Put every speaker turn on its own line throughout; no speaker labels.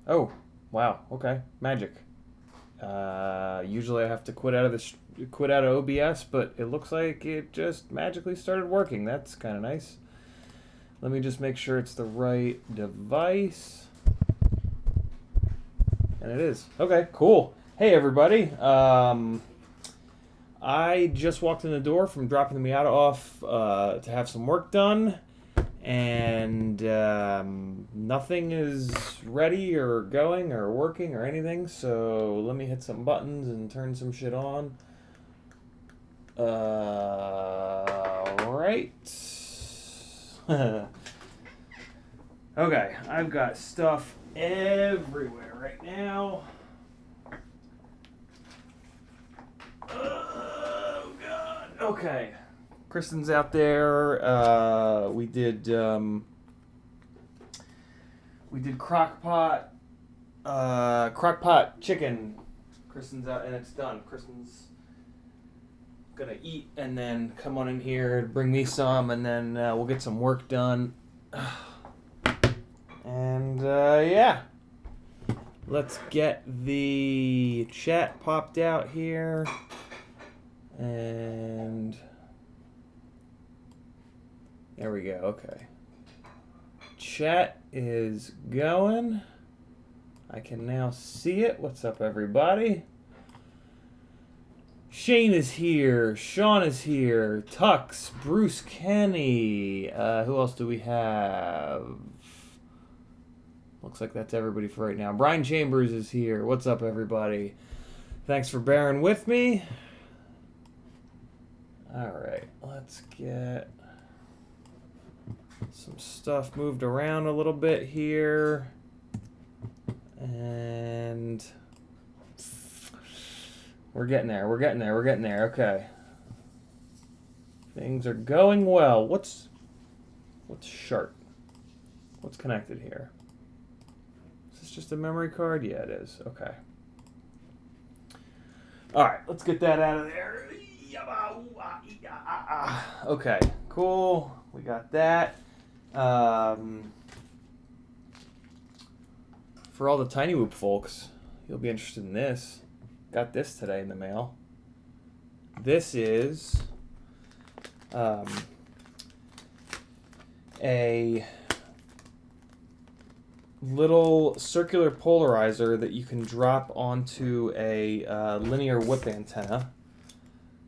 Oh, wow. Okay, magic. Usually I have to quit out of OBS, but it looks like it just magically started working. That's kind of nice. Let me just make sure it's the right device. And it is. Okay, cool. Hey, everybody. I just walked in the door from dropping the Miata off to have some work done, and nothing is ready or going or working or anything. So let me hit some buttons and turn some shit on. Right. Okay, I've got stuff everywhere right now. Oh God. Okay. Kristin's out there. We did crock pot chicken. Kristin's out and it's done. Kristin's gonna eat and then come on in here, bring me some, and then we'll get some work done. And yeah, let's get the chat popped out here. And there we go. Okay. Chat is going. I can now see it. What's up, everybody? Shane is here. Sean is here. Tux, Bruce Kenny. Who else do we have? Looks like that's everybody for right now. Brian Chambers is here. What's up, everybody? Thanks for bearing with me. Alright, let's get some stuff moved around a little bit here. And we're getting there. Okay. Things are going well. What's sharp? What's connected here? Is this just a memory card? Yeah, it is. Okay. Alright, let's get that out of there. Okay, cool. We got that. For all the Tiny Whoop folks, you'll be interested in this. Got this today in the mail. This is a little circular polarizer that you can drop onto a linear whip antenna,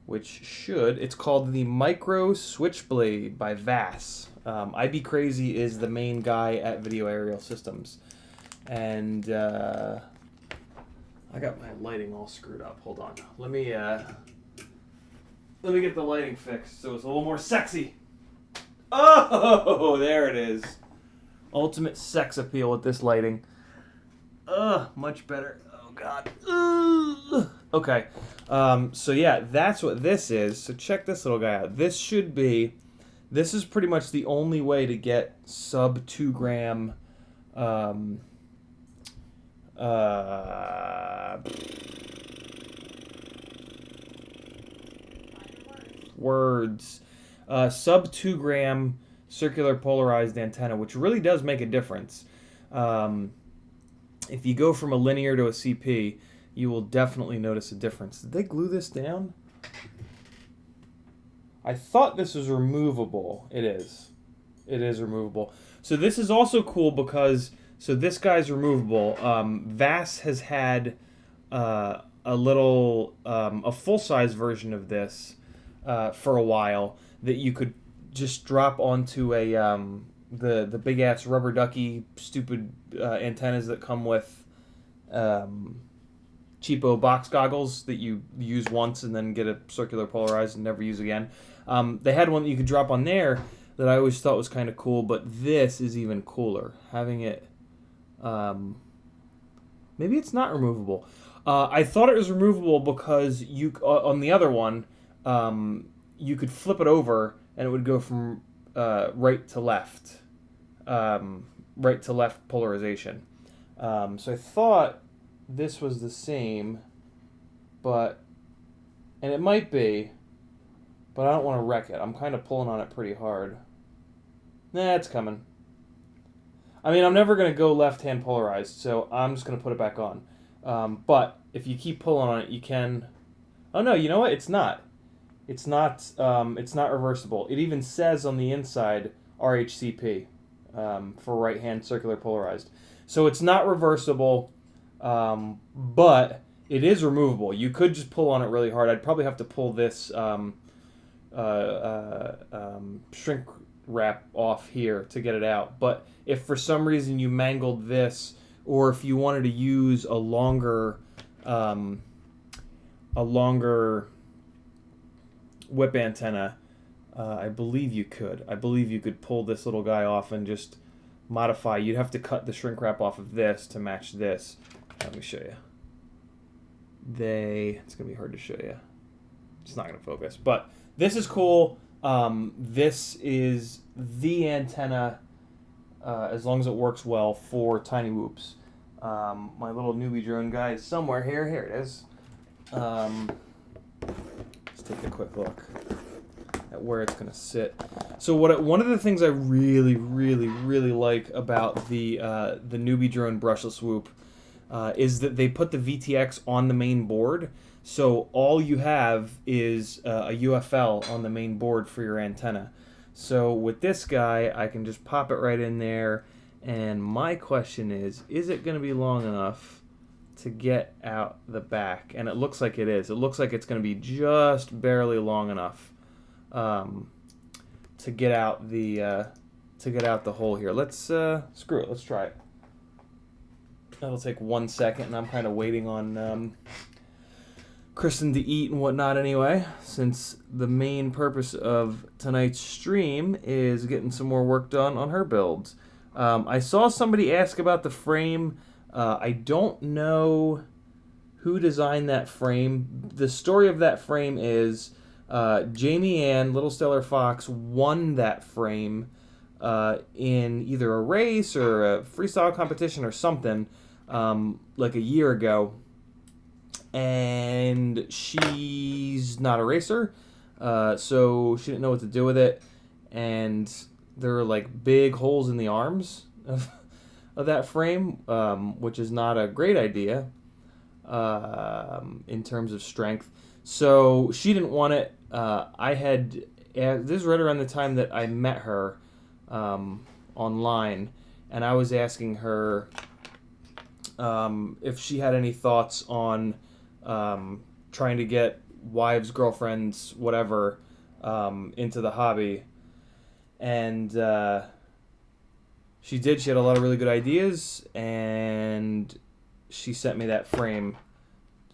it's called the Micro Switchblade by Vass. IB Crazy is the main guy at Video Aerial Systems. And I got my lighting all screwed up. Hold on. Let me get the lighting fixed so it's a little more sexy. Oh, there it is. Ultimate sex appeal with this lighting. Much better. Oh God. Okay. So yeah, that's what this is. So check this little guy out. This is pretty much the only way to get sub 2 gram words. Sub 2 gram circular polarized antenna, which really does make a difference. If you go from a linear to a CP, you will definitely notice a difference. Did they glue this down? I thought this was removable. It is. It is removable. So this is also cool because, so this guy's removable. Vass has had a full-size version of this for a while that you could just drop onto a the big ass rubber ducky stupid antennas that come with cheapo box goggles that you use once and then get a circular polarized and never use again. They had one that you could drop on there that I always thought was kind of cool, but this is even cooler. Having it, maybe it's not removable. I thought it was removable because you on the other one, you could flip it over and it would go from right to left polarization. So I thought this was the same, and it might be, but I don't want to wreck it. I'm kind of pulling on it pretty hard. Nah, it's coming. I mean, I'm never going to go left-hand polarized, so I'm just going to put it back on. But if you keep pulling on it, you can... Oh, no, you know what? It's not. It's not reversible. It even says on the inside RHCP for right-hand circular polarized. So it's not reversible, but it is removable. You could just pull on it really hard. I'd probably have to pull this shrink wrap off here to get it out. But if for some reason you mangled this, or if you wanted to use a longer whip antenna, I believe you could. I believe you could pull this little guy off and just modify. You'd have to cut the shrink wrap off of this to match this. Let me show you. It's going to be hard to show you. It's not going to focus. But this is cool. This is the antenna, as long as it works well, for tiny whoops. My little newbie drone guy is somewhere here. Here it is. Let's take a quick look at where it's going to sit. So one of the things I really, really, really like about the newbie drone brushless whoop is that they put the VTX on the main board. So all you have is a UFL on the main board for your antenna. So with this guy, I can just pop it right in there. And my question is it going to be long enough to get out the back? And it looks like it is. It looks like it's going to be just barely long enough to get out the hole here. Let's screw it. Let's try it. That'll take 1 second, and I'm kind of waiting on Kristin to eat and whatnot anyway, since the main purpose of tonight's stream is getting some more work done on her builds. I saw somebody ask about the frame. I don't know who designed that frame. The story of that frame is Jamie Ann, Little Stellar Fox, won that frame in either a race or a freestyle competition or something like a year ago. And she's not a racer, so she didn't know what to do with it. And there are like big holes in the arms of that frame, which is not a great idea in terms of strength. So she didn't want it. This is right around the time that I met her online, and I was asking her if she had any thoughts on trying to get wives, girlfriends, whatever, into the hobby. And she did. She had a lot of really good ideas, and she sent me that frame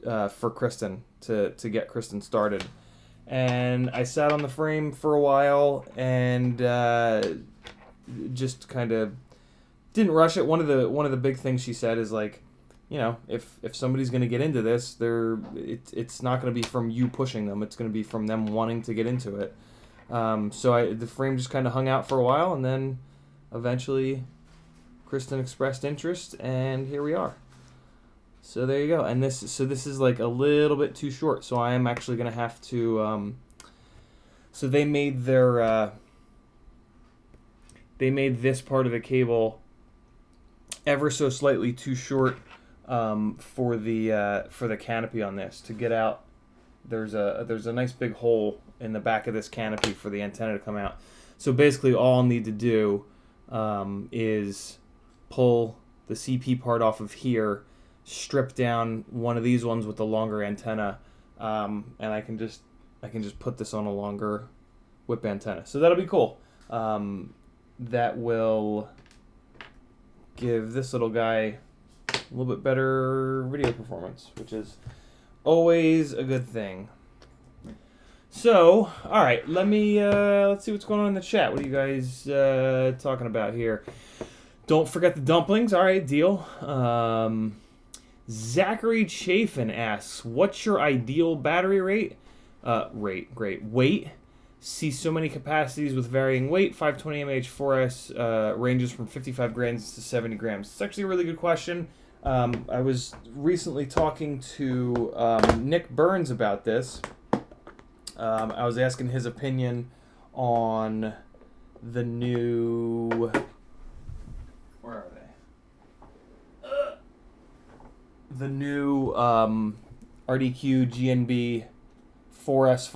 for Kristin to get Kristin started. And I sat on the frame for a while and just kind of didn't rush it. One of the big things she said is like, you know, if somebody's going to get into this, it's not going to be from you pushing them. It's going to be from them wanting to get into it. So the frame just kind of hung out for a while, and then eventually Kristin expressed interest, and here we are. So there you go. And this is like a little bit too short, so I am actually going to have to... so they made this part of the cable ever so slightly too short for the canopy on this. To get out, there's a nice big hole in the back of this canopy for the antenna to come out. So basically all I'll need to do is pull the CP part off of here, strip down one of these ones with the longer antenna, and I can just put this on a longer whip antenna. So that'll be cool. That will give this little guy a little bit better video performance, which is always a good thing. So, all right, let's see what's going on in the chat. What are you guys talking about here? Don't forget the dumplings. All right, deal. Zachary Chafin asks, what's your ideal battery rate? Great. Weight. See so many capacities with varying weight. 520 mAh 4S ranges from 55 grams to 70 grams. It's actually a really good question. I was recently talking to Nick Burns about this. I was asking his opinion on the new... Where are the new RDQ GNB 4S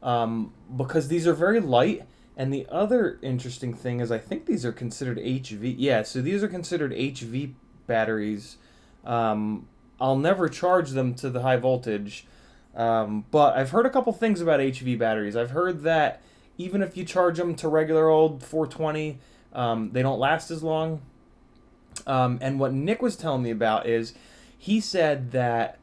525s because these are very light. And the other interesting thing is I think these are considered HV. Yeah, so these are considered HV batteries. I'll never charge them to the high voltage. But I've heard a couple things about HV batteries. I've heard that even if you charge them to regular old 420, they don't last as long. And what Nick was telling me about is he said that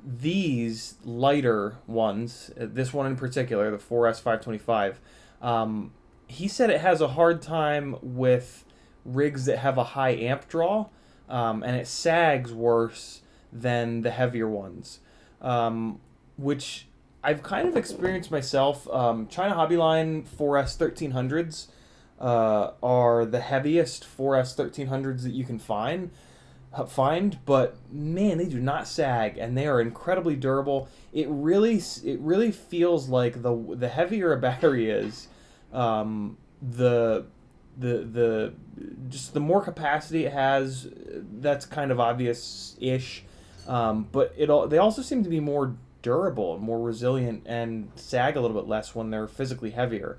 these lighter ones, this one in particular, the 4S 525, he said it has a hard time with rigs that have a high amp draw, and it sags worse than the heavier ones, which I've kind of experienced myself. China Hobbyline 4S 1300s are the heaviest 4S 1300s that you can find, but man, they do not sag, and they are incredibly durable. It really feels like the heavier a battery is, the just the more capacity it has. That's kind of obvious-ish, but they also seem to be more durable and more resilient and sag a little bit less when they're physically heavier.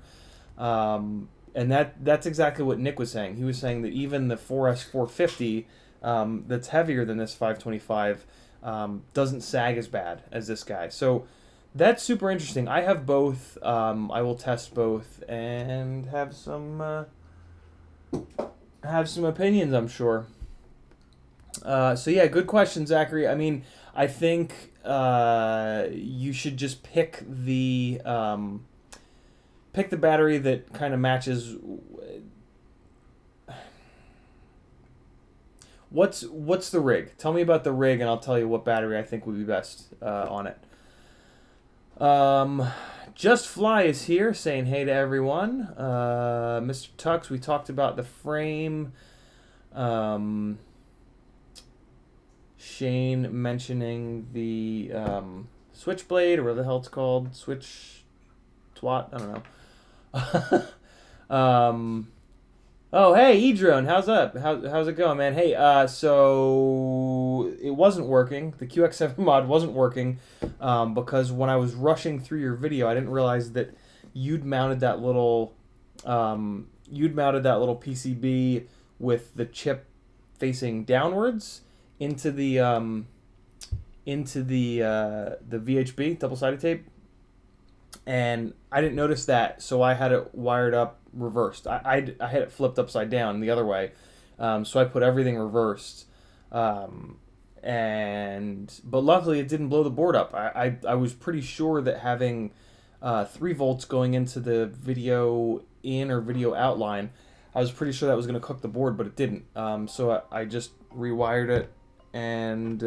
And that's exactly what Nick was saying. He was saying that even the 4S 450, that's heavier than this 525, doesn't sag as bad as this guy. So that's super interesting. I have both. I will test both and have some opinions, I'm sure. So yeah, good question, Zachary. I mean, I think you should just pick the battery that kind of matches. What's the rig? Tell me about the rig, and I'll tell you what battery I think would be best on it. Just Fly is here saying hey to everyone. Mr. Tux, we talked about the frame. Shane mentioning the switchblade, or whatever the hell it's called. Switch twat? I don't know. Oh, hey, E-Drone, how's up? How's it going, man? Hey, so it wasn't working. The QX7 mod wasn't working because when I was rushing through your video, I didn't realize that you'd mounted that little PCB with the chip facing downwards into the VHB double-sided tape, and I didn't notice that, so I had it wired up reversed. I had it flipped upside down the other way, so I put everything reversed, but luckily it didn't blow the board up. I was pretty sure that having 3 volts going into the video in or video outline, I was pretty sure that was going to cook the board, but it didn't. So I just rewired it, and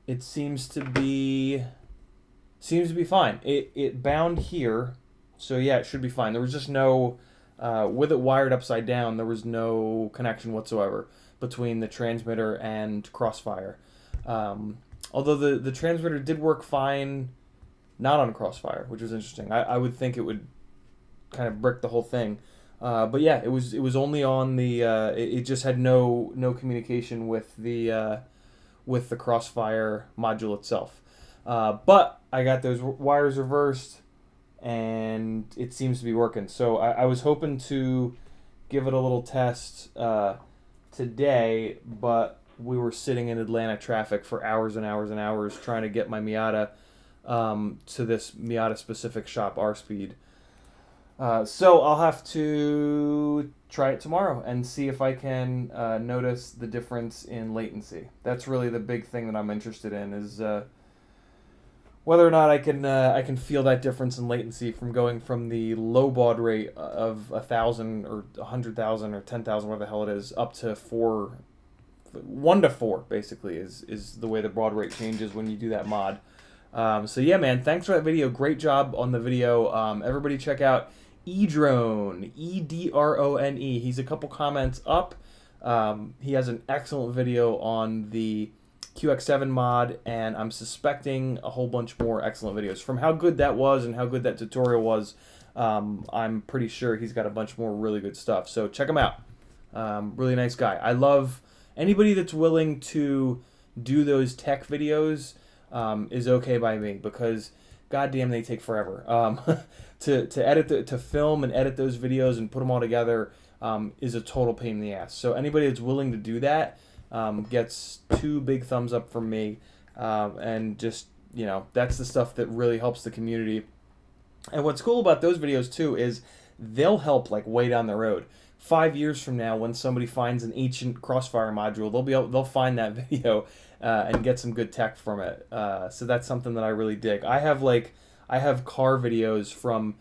it seems to be fine. It bound here. So yeah, it should be fine. There was just no, with it wired upside down, there was no connection whatsoever between the transmitter and Crossfire. Although the transmitter did work fine, not on Crossfire, which was interesting. I would think it would kind of brick the whole thing. But yeah, it was only on the, it just had no communication with the Crossfire module itself. But I got those wires reversed, and it seems to be working. So I was hoping to give it a little test today, but we were sitting in Atlanta traffic for hours and hours and hours trying to get my Miata to this Miata-specific shop, R-Speed. So I'll have to try it tomorrow and see if I can notice the difference in latency. That's really the big thing that I'm interested in, is whether or not I can feel that difference in latency from going from the low baud rate of 1,000 or 100,000 or 10,000, whatever the hell it is, up to 1 to 4 basically is the way the baud rate changes when you do that mod. So yeah, man, thanks for that video. Great job on the video. Everybody check out E-Drone, Edrone. He's a couple comments up. He has an excellent video on the QX7 mod, and I'm suspecting a whole bunch more excellent videos. From how good that was and how good that tutorial was, I'm pretty sure he's got a bunch more really good stuff. So check him out. Really nice guy. I love anybody that's willing to do those tech videos is okay by me, because goddamn they take forever. To edit, to film and edit those videos and put them all together is a total pain in the ass. So anybody that's willing to do that gets 2 big thumbs up from me, and just, you know, that's the stuff that really helps the community. And what's cool about those videos too is they'll help like way down the road. 5 years from now, when somebody finds an ancient Crossfire module, they'll find that video and get some good tech from it. So that's something that I really dig. I have car videos from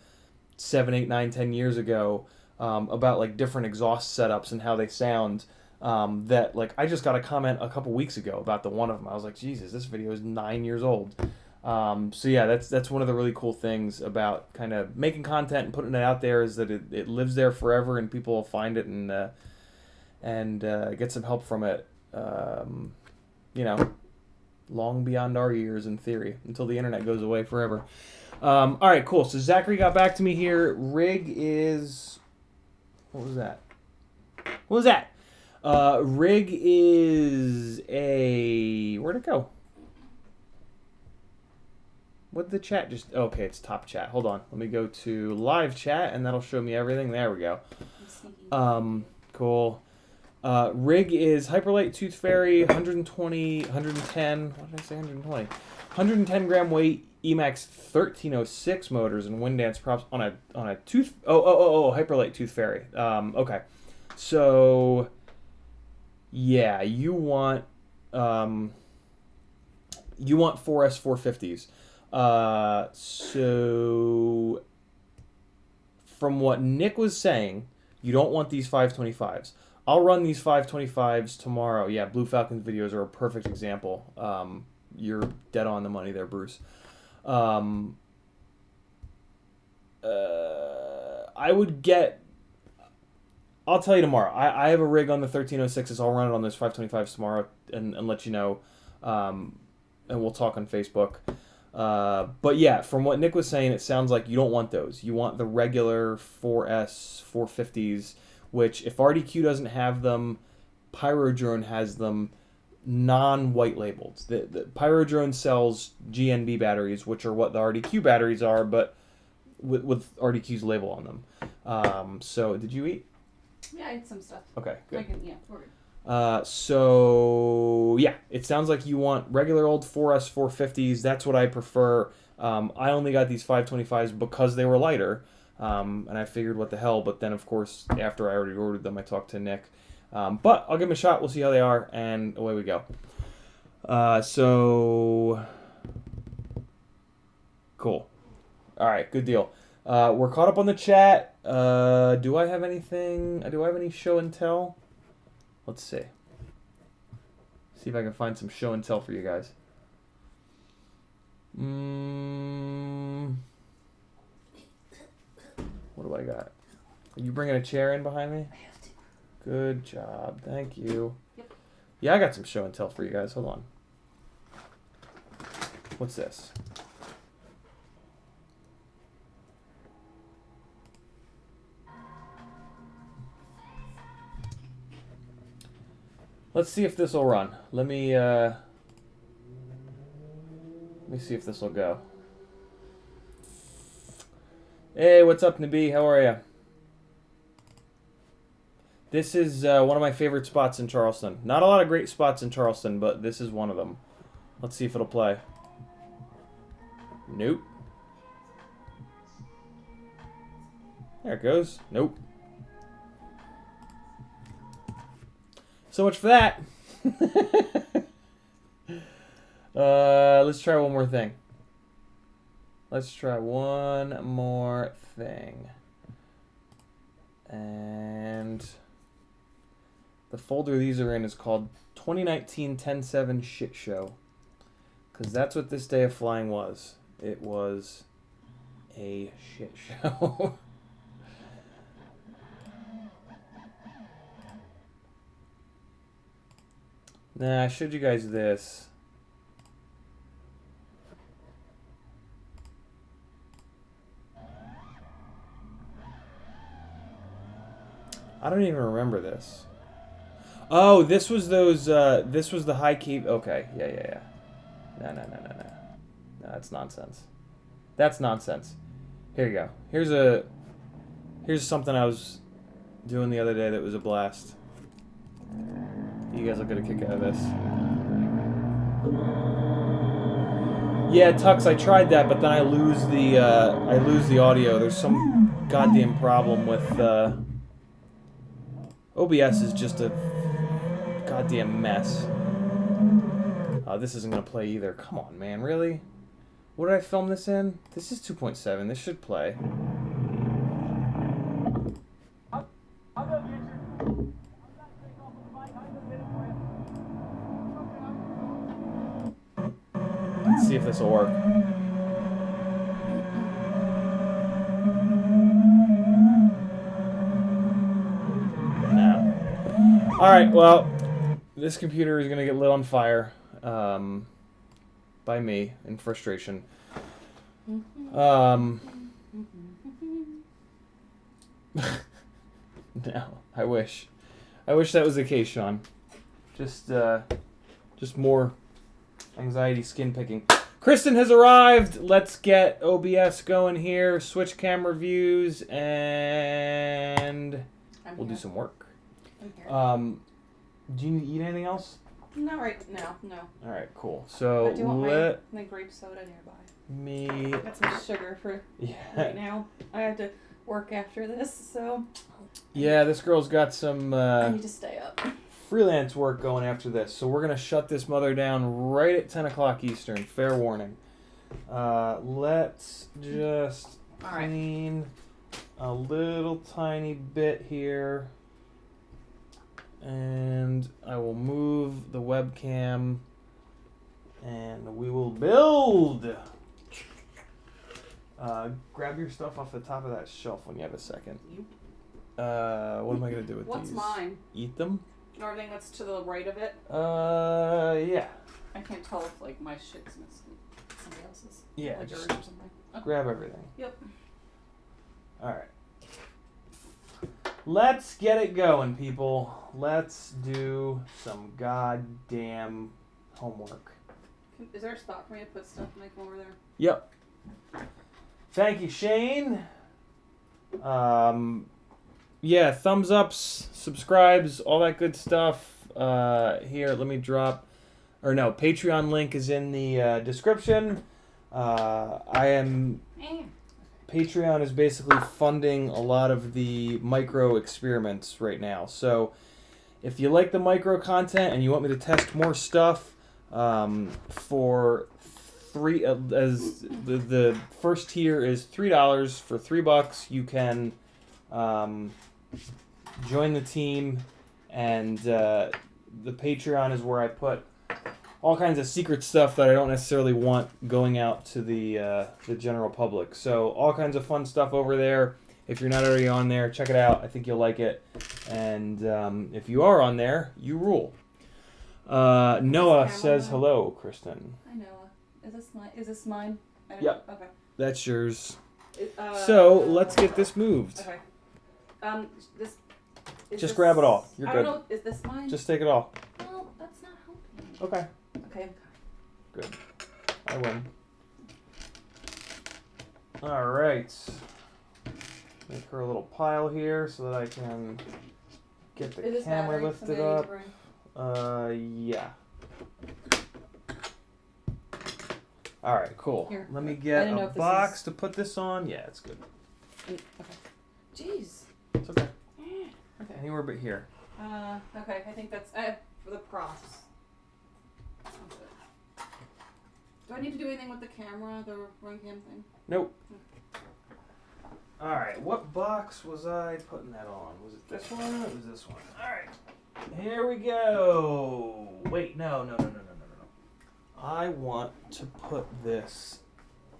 7, 8, 9, 10 years ago about like different exhaust setups and how they sound. That like I just got a comment a couple weeks ago about the one of them. I was like, Jesus, this video is 9 years old. So yeah, that's one of the really cool things about kind of making content and putting it out there, is that it lives there forever and people will find it and get some help from it. You know, long beyond our years in theory, until the internet goes away forever. All right, cool. So Zachary got back to me here. Rig is, what was that? What was that? Rig is a, where'd it go? What did the chat just... Okay, it's top chat. Hold on. Let me go to live chat, and that'll show me everything. There we go. Cool. Rig is Hyperlight Tooth Fairy, 120, 110... What did I say? 120. 110 gram weight, Emax 1306 motors, and wind dance props on a tooth... Hyperlight Tooth Fairy. Okay. So... Yeah, you want 4S 450s. So from what Nick was saying, you don't want these 525s. I'll run these 525s tomorrow. Yeah, Blue Falcon's videos are a perfect example. You're dead on the money there, Bruce. I would get... I'll tell you tomorrow. I have a rig on the 1306s. I'll run it on those 525s tomorrow and let you know. And we'll talk on Facebook. But yeah, from what Nick was saying, it sounds like you don't want those. You want the regular 4S 450s, which if RDQ doesn't have them, Pyrodrone has them non-white labeled. The Pyrodrone sells GNB batteries, which are what the RDQ batteries are, but with RDQ's label on them. So did you eat?
Yeah, I ate some stuff.
Okay, good.
We're good.
So yeah, it sounds like you want regular old 4S 450s. That's what I prefer. I only got these 525s because they were lighter, and I figured what the hell. But then of course, after I already ordered them, I talked to Nick. But I'll give them a shot. We'll see how they are, and away we go. So cool. All right, good deal. We're caught up on the chat. Do I have anything? Do I have any show and tell? Let's see. See if I can find some show and tell for you guys. What do I got? Are you bringing a chair in behind me?
I have to.
Good job. Thank you.
Yep.
Yeah, I got some show and tell for you guys. Hold on. What's this? Let's see if this will run. Let me see if this will go. Hey, what's up, Nabi? How are you? This is one of my favorite spots in Charleston. Not a lot of great spots in Charleston, but this is one of them. Let's see if it'll play. Nope. There it goes. Nope. So much for that. Let's try one more thing. Let's try one more thing. And the folder these are in is called 2019 10-7 Shit Show. Because that's what this day of flying was. It was a shit show. Nah, I showed you guys this. I don't even remember this. Oh, this was those. This was the high key. Okay, yeah. No. No, that's nonsense. That's nonsense. Here you go. Here's something I was doing the other day that was a blast. You guys will get a kick out of this. Yeah, Tux, I tried that, but then I lose the audio. There's some goddamn problem with OBS is just a goddamn mess. This isn't gonna play either. Come on, man, really? What did I film this in? This is 2.7. This should play. Let's see if this will work. No. Alright, well, this computer is going to get lit on fire by me in frustration. No, I wish. I wish that was the case, Sean. Just more anxiety skin picking. Kristin has arrived. Let's get OBS going here. Switch camera views, and we'll do some work. Do you need to eat anything else?
Not right now, no.
All right, cool. So
I do want my grape soda nearby.
Me.
Got some sugar for right now. I have to work after this, so.
Yeah, this girl's got some.
I need to stay up.
Freelance work going after this, so we're gonna shut this mother down right at 10 o'clock Eastern. Fair warning. Let's just clean a little tiny bit here, and I will move the webcam, and we will build. Grab your stuff off the top of that shelf when you have a second. What am I gonna do with
What's
these?
What's mine?
Eat them?
Everything that's to the right of it?
Yeah.
I can't tell if, like, my shit's missing somebody else's.
Yeah,
like
just
yours or something. Okay.
grab everything.
Yep.
Alright. Let's get it going, people. Let's do some goddamn homework.
Is there a spot for me to put stuff and make them over there?
Yep. Thank you, Shane. Yeah, thumbs ups, subscribes, all that good stuff. Here, let me drop, or no, Patreon link is in the description. Patreon is basically funding a lot of the micro experiments right now. So if you like the micro content and you want me to test more stuff, for as the first tier is $3. For $3 you can join the team, and the Patreon is where I put all kinds of secret stuff that I don't necessarily want going out to the general public. So all kinds of fun stuff over there. If you're not already on there, check it out. I think you'll like it. And if you are on there, you rule. Noah says hello, Kristin.
Hi, Noah. Is this mine?
Yep.
Okay.
That's yours. So let's get this moved.
Okay.
Just grab it all. You're good.
I don't know. Is this mine?
Just take it all.
No, that's not helping.
Okay.
Okay.
Good. I win. All right. Make her a little pile here so that I can get the camera lifted up. Yeah. All right, cool.
Here.
Let me get a box to put this on. Yeah, it's good.
Okay. Jeez.
It's okay.
Okay.
Anywhere but here.
Okay. I think that's for the props. Do I need to do anything with the camera, the run cam thing?
Nope. All right. What box was I putting that on? Was it this one? Or was this one? All right. Here we go. Wait, no. I want to put this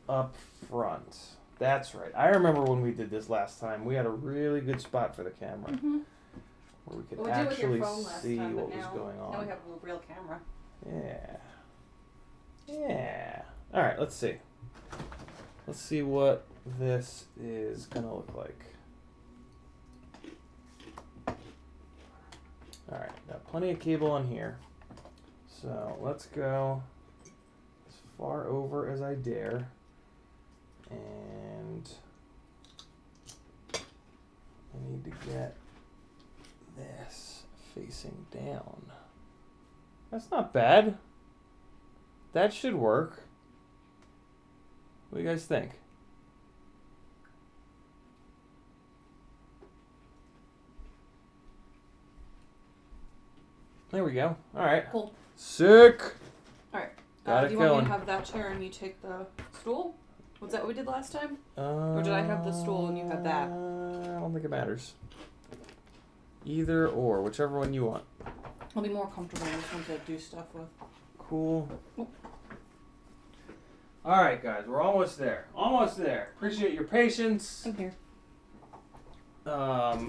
up front. That's right. I remember when we did this last time. We had a really good spot for the camera.
Mm-hmm.
Where we could actually see what was going on.
Now we have a real camera.
Yeah. All right, let's see. Let's see what this is going to look like. Alright, got plenty of cable on here. So let's go as far over as I dare. And I need to get this facing down. That's not bad. That should work. What do you guys think? There we go. All right.
Cool.
Sick.
All right.
Got it
do you
going.
want me to have that chair and you take the stool? Was that what we did last time? Or did I have the stool and you had that?
I don't think it matters. Either or, whichever one you want.
I'll be more comfortable in this one to do stuff with.
Cool. All right, guys, we're almost there. Almost there. Appreciate your patience.
I'm here.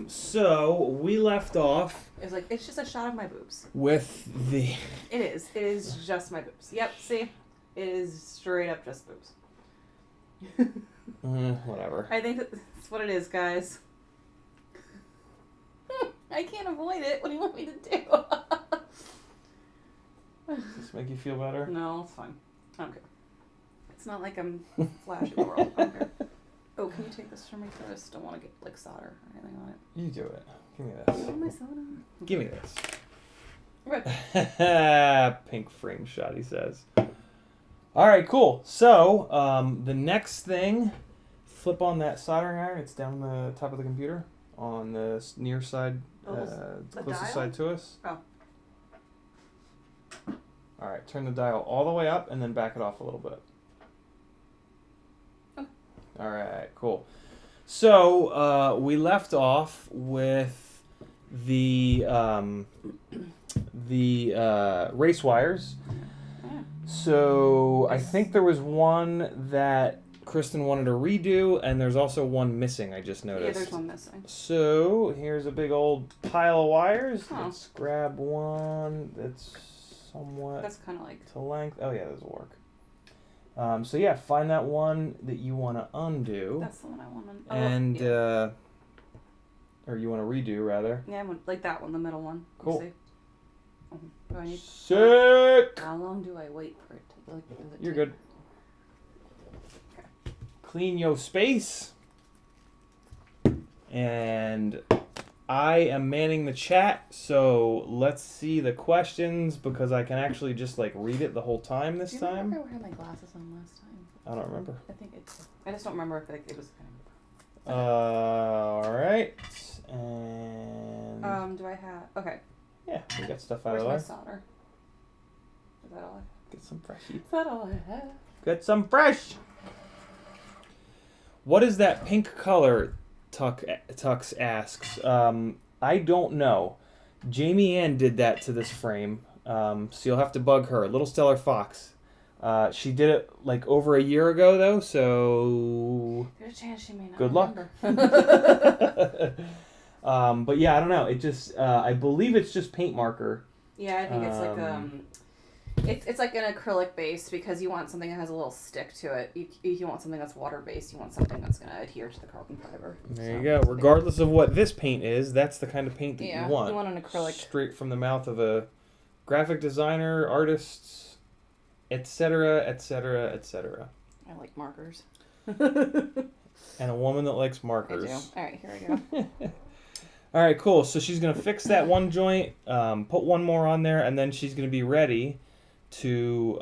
So we left off
It was like, it's just a shot of my boobs.
with the.
It is. It is just my boobs. Yep, see? It is straight up just boobs.
Whatever.
I think that's what it is, guys. I can't avoid it. What do you want me to do?
Does this make you feel better?
No, it's fine. I don't care. It's not like I'm flashing the world. I don't care. Oh, can you take this from me first? Don't want to get like solder or anything on it.
You do it. Give me this.
Oh, my soda.
Give me this.
Okay.
Pink frame shot, he says. All right, cool. So the next thing, flip on that soldering iron. It's down the top of the computer on the near side, closest
dial?
side to us.
Oh.
All right, turn the dial all the way up and then back it off a little bit.
Oh.
All right, cool. So we left off with the race wires. So I think there was one that Kristin wanted to redo, and there's also one missing, I just noticed.
Yeah, there's one missing.
So here's a big old pile of wires.
Huh.
Let's grab one that's somewhat
That's kind of like...
to length. Oh yeah, this will work. So yeah, find that one that you want to undo.
That's the one I want to... Oh,
And,
yeah.
Or you want to redo, rather.
Yeah, I want, like that one, the middle one. You
Cool.
see? Oh, do I need...
Sick!
How long do I wait for it to... Like, does it
You're
take-
good. Clean your space. And I am manning the chat, so let's see the questions because I can actually just like read it the whole time this
Do you remember
time.
if I had my glasses on last time?
I don't remember.
I think it's... I just don't remember if it was kind
Alright. And
of... do I have... Okay.
yeah, we got stuff out
Where's
of
my
there.
solder? Is that all I have?
Get some freshy.
Is that all I have?
Get some fresh. What is that pink color? Tux asks. I don't know. Jamie Ann did that to this frame, so you'll have to bug her. Little Stellar Fox. She did it like over a year ago though, so
There's a chance she may not
good luck.
remember.
But yeah, I don't know. It just I believe it's just paint marker.
Yeah, I think it's like it's like an acrylic base because you want something that has a little stick to it. You want something that's water based. You want something that's going to adhere to the carbon fiber.
There you go. Regardless of what this paint is, that's the kind of paint that
Yeah,
you want.
you want an acrylic.
Straight from the mouth of a graphic designer, artist, etc., etc., etc.
I like markers.
And a woman that likes markers.
I do. All right, here I go.
All right, cool. So she's going to fix that one joint, put one more on there, and then she's going to be ready to...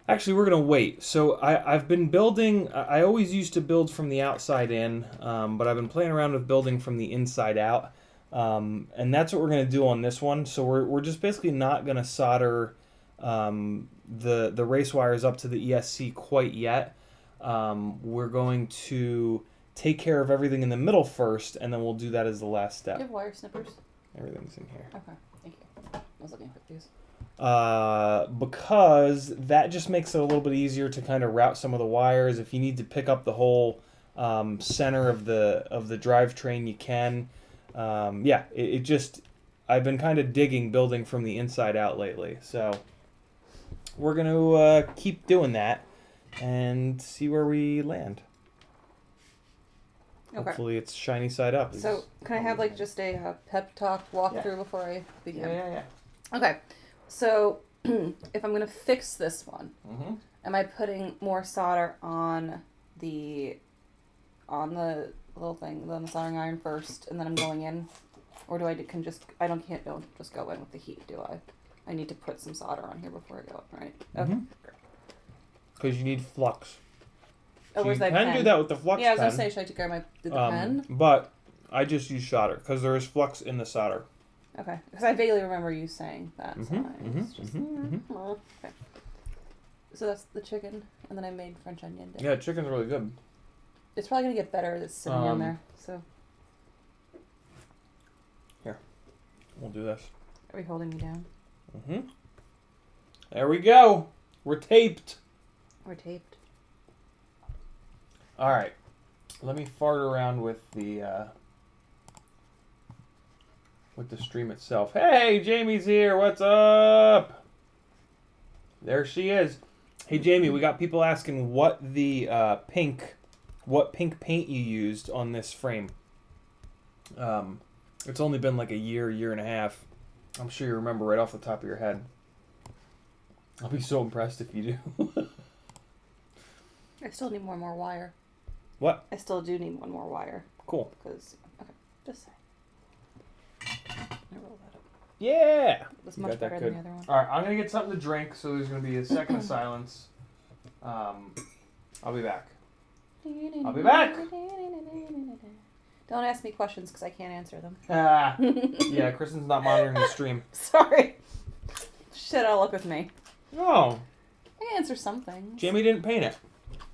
Actually, we're going to wait. So I've been building... I always used to build from the outside in, but I've been playing around with building from the inside out. And that's what we're going to do on this one. So we're just basically not going to solder the race wires up to the ESC quite yet. We're going to take care of everything in the middle first, and then we'll do that as the last step.
Do you have wire snippers?
Everything's in here.
Okay, thank you. I was looking for these.
Because that just makes it a little bit easier to kind of route some of the wires. If you need to pick up the whole center of the drivetrain, you can. Yeah, it just... I've been kind of digging building from the inside out lately, so we're going to keep doing that and see where we land.
Okay.
Hopefully it's shiny side up.
So, can I have like just a pep talk walkthrough before I begin?
Yeah.
Okay. So, if I'm going to fix this one,
Mm-hmm.
am I putting more solder on the little thing, on the soldering iron first, and then I'm going in? Or do I can't just go in with the heat, do I? I need to put some solder on here before I go in, right? Okay.
Because you need flux.
Oh,
So
where's
you
that
can
pen?
do that with the flux
Yeah, I was
pen.
going to say, should I grab the pen?
But I just use solder because there is flux in the solder.
Okay. Because I vaguely remember you saying that. Okay. So that's the chicken, and then I made French onion dip.
Yeah, chicken's really good.
It's probably going to get better that's sitting in there, so.
Here. We'll do this.
Are we holding me down?
There we go. We're taped.
We're taped.
All right. Let me fart around with the stream itself. Hey, Jamie's here. What's up? There she is. Hey, Jamie, we got people asking what pink paint you used on this frame. It's only been like a year and a half. I'm sure you remember right off the top of your head. I'll be so impressed if you do.
I still need one more wire.
What?
I still do need one more wire.
Cool.
Because, okay, just say. I roll that up.
Yeah!
That's much better than the other one.
Alright, I'm going to get something to drink, so there's going to be a second of silence. I'll be back. I'll be back!
Don't ask me questions because I can't answer them.
Yeah, Kristen's not monitoring the stream.
Sorry. Shit, I'll look with me.
No.
I can answer something.
Jamie didn't paint it.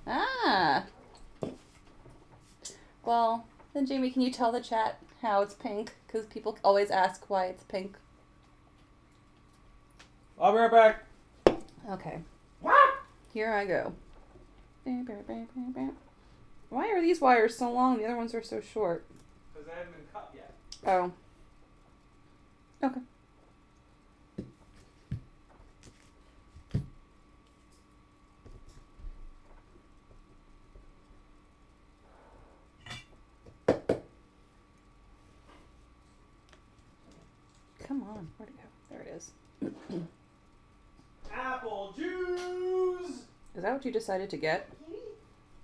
Ah. Well, then Jamie, can you tell the chat how it's pink? Because people always ask why it's pink.
I'll be right back.
Okay. Here I go. Why are these wires so long? The other ones are so short.
Because they haven't been cut yet.
Oh. Okay. Come on. Where'd it go? There it is.
Apple juice!
Is that what you decided to get?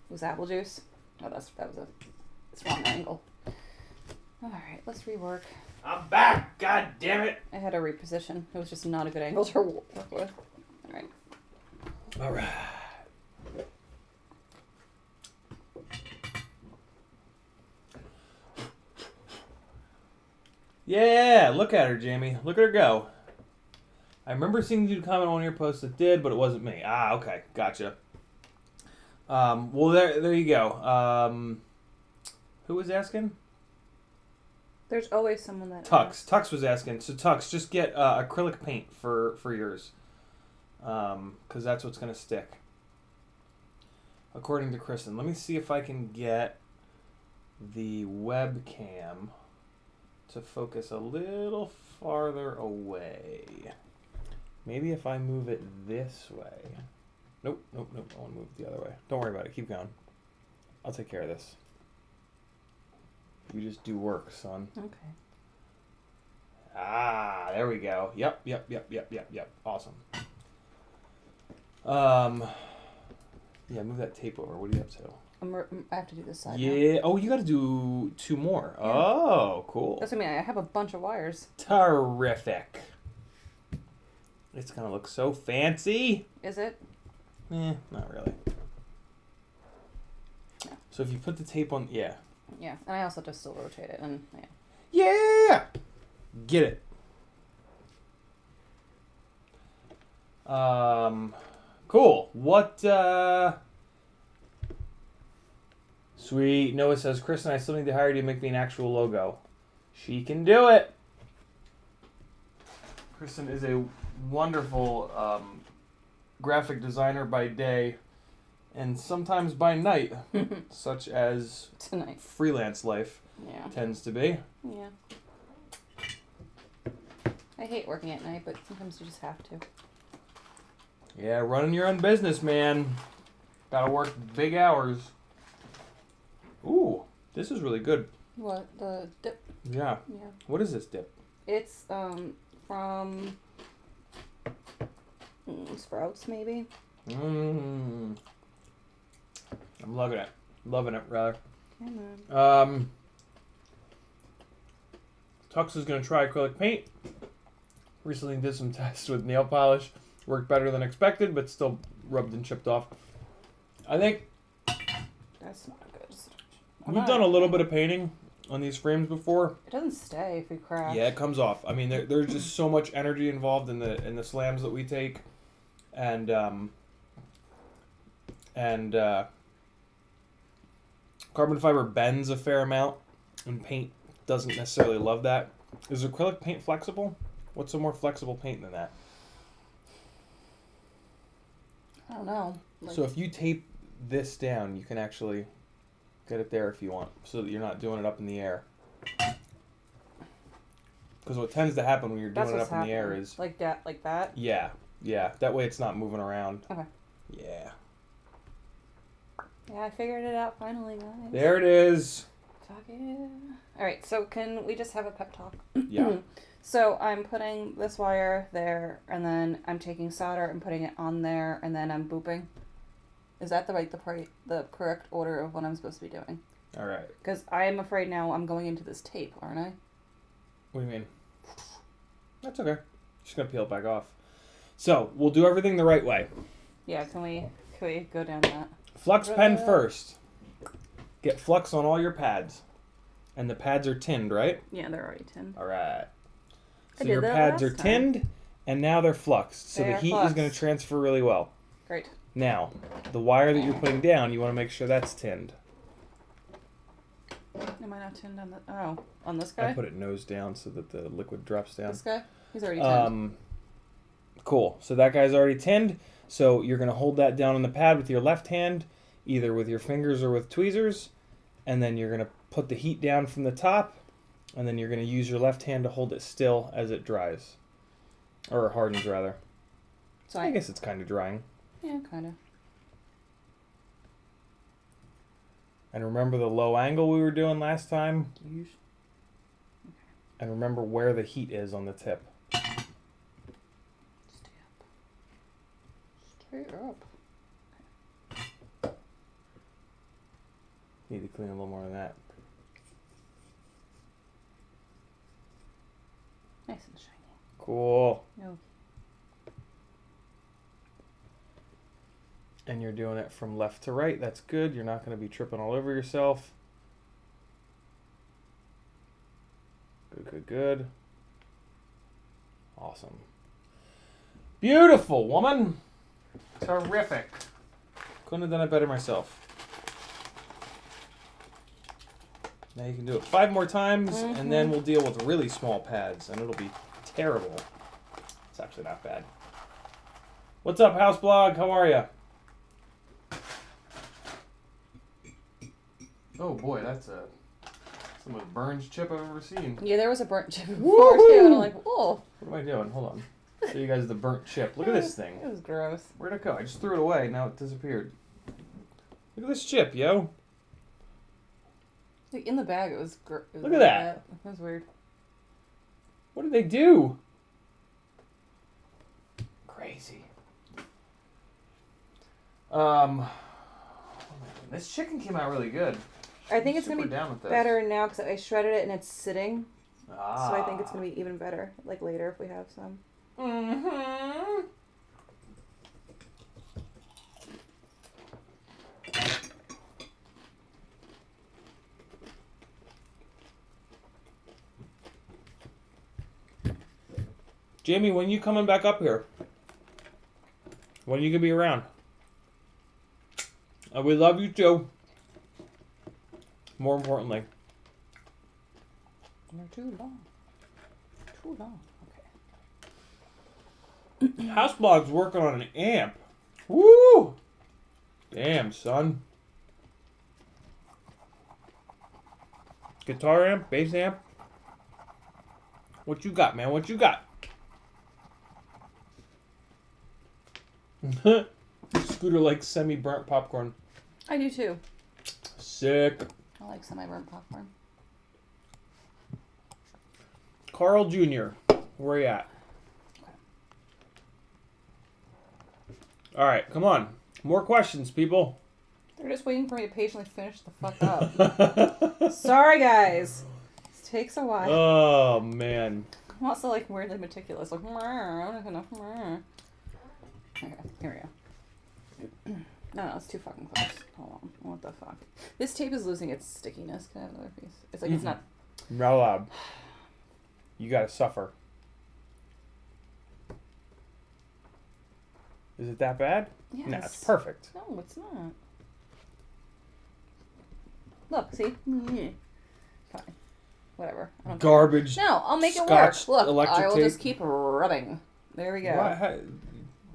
Was apple juice? Oh, it's wrong angle. Alright, let's rework.
I'm back! God damn it!
I had to reposition. It was just not a good angle to work with. Alright.
Alright. Yeah, look at her, Jamie. Look at her go. I remember seeing you comment on one of your posts that did, but it wasn't me. Ah, okay. Gotcha. Well, there you go. Who was asking?
There's always someone that...
Tux was asking. So, Tux, just get acrylic paint for yours. Because that's what's going to stick. According to Kristin. Let me see if I can get the webcam to focus a little farther away. Maybe if I move it this way. Nope. I want to move it the other way. Don't worry about it. Keep going. I'll take care of this. You just do work, son.
Okay.
Ah, there we go. Yep. Awesome. Yeah, move that tape over. What are you up to?
I have to do this side
Yeah.
now.
Oh, you got to do 2 more.
Yeah.
Oh, cool.
That's what I mean. I have a bunch of wires.
Terrific. It's going to look so fancy.
Is it?
Not really. So if you put the tape on, yeah.
Yeah, and I also just still rotate it, and
Yeah! Get it. Cool. What, Sweet. Noah says, Kristin, I still need to hire you to make me an actual logo. She can do it. Kristin is a wonderful graphic designer by day and sometimes by night, such as
tonight
freelance life tends to be.
Yeah. I hate working at night, but sometimes you just have to.
Yeah, running your own business, man. Gotta work big hours. Ooh, This is really good.
What? The dip?
Yeah.
Yeah.
What is this dip?
It's from Sprouts maybe.
I'm loving it. Loving it, rather.
Yeah, man.
Tux is going to try acrylic paint. Recently did some tests with nail polish. Worked better than expected, but still rubbed and chipped off. I think
That's not good.
we've done a little bit of painting on these frames before.
It doesn't stay if we crack.
Yeah, it comes off. I mean, there's just so much energy involved in the slams that we take, and carbon fiber bends a fair amount, and paint doesn't necessarily love that. Is acrylic paint flexible? What's a more flexible paint than that?
I don't know.
So if you tape this down, you can actually get it there if you want, so that you're not doing it up in the air. Because what tends to happen when you're doing it up in the air is...
Like that?
Yeah. That way it's not moving around.
Okay.
Yeah.
Yeah, I figured it out finally, guys.
There it is.
Alright, so can we just have a pep talk?
Yeah.
So I'm putting this wire there, and then I'm taking solder and putting it on there, and then I'm booping. Is that the correct order of what I'm supposed to be doing?
All right.
Because I am afraid now I'm going into this tape, aren't I?
What do you mean? That's okay. Just gonna peel it back off. So we'll do everything the right way.
Yeah. Can we go down that?
Flux pen first. Get flux on all your pads, and the pads are tinned, right?
Yeah, they're already tinned.
All right.
I
So
did
your
that
pads are
last
tinned, and now they're fluxed. So
They
the
are
heat is
fluxed.
going to transfer really well.
Great.
Now, the wire that you're putting down, you want to make sure that's tinned.
Am I not tinned on the... Oh, on this guy?
I put it nose down so that the liquid drops down.
This guy? He's already tinned.
Cool. So that guy's already tinned. So you're going to hold that down on the pad with your left hand, either with your fingers or with tweezers. And then you're going to put the heat down from the top. And then you're going to use your left hand to hold it still as it dries. Or hardens, rather.
So
I guess it's kind of drying.
Yeah, kind of.
And remember the low angle we were doing last time?
Okay.
And remember where the heat is on the tip.
Stay up.
Need to clean a little more than that.
Nice and shiny.
Cool.
No.
And you're doing it from left to right. That's good. You're not going to be tripping all over yourself. Good. Awesome. Beautiful, woman. Terrific. Couldn't have done it better myself. Now you can do it 5 more times, and then we'll deal with really small pads, and it'll be terrible. It's actually not bad. What's up, House Blog? How are you? Oh boy, that's the most burns chip I've ever seen.
Yeah, there was a burnt chip before too, and I'm like, whoa.
What am I doing? Hold on. Show you guys the burnt chip. Look at this thing.
It was gross.
Where'd it go? I just threw it away. Now it disappeared. Look at this chip, yo.
Like, in the bag, it was
Look at that.
That was weird.
What did they do? Crazy. This chicken came out really good.
I think it's
Super
going to
down with
be
this.
better now because I shredded it and it's sitting.
Ah.
So I think it's going to be even better, like later if we have some.
Mm-hmm. Jamie, when you coming back up here? When you gonna be around? We love you too. More importantly.
They're too long. Too long. Okay.
Houseblog's working on an amp. Woo! Damn, son. Guitar amp, bass amp. What you got, man? What you got? Scooter likes semi-burnt popcorn.
I do too.
Sick.
I like semi-burnt popcorn.
Carl Jr., where you at? All right, come on. More questions, people.
They're just waiting for me to patiently finish the fuck up. Sorry, guys. This takes a while.
Oh, man.
I'm also like weirdly meticulous. Like, I'm not gonna. Okay, here we go. No, it's too fucking close. Hold on. What the fuck? This tape is losing its stickiness. Can I have another piece? It's like it's not.
Not allowed. You gotta suffer. Is it that bad?
Yes.
No, it's perfect.
No, it's not. Look, see? Fine. Whatever. I don't
Garbage.
care. No, I'll make it work.
Scotch
Look,
electric
I will
tape.
just keep rubbing. There we go.
What?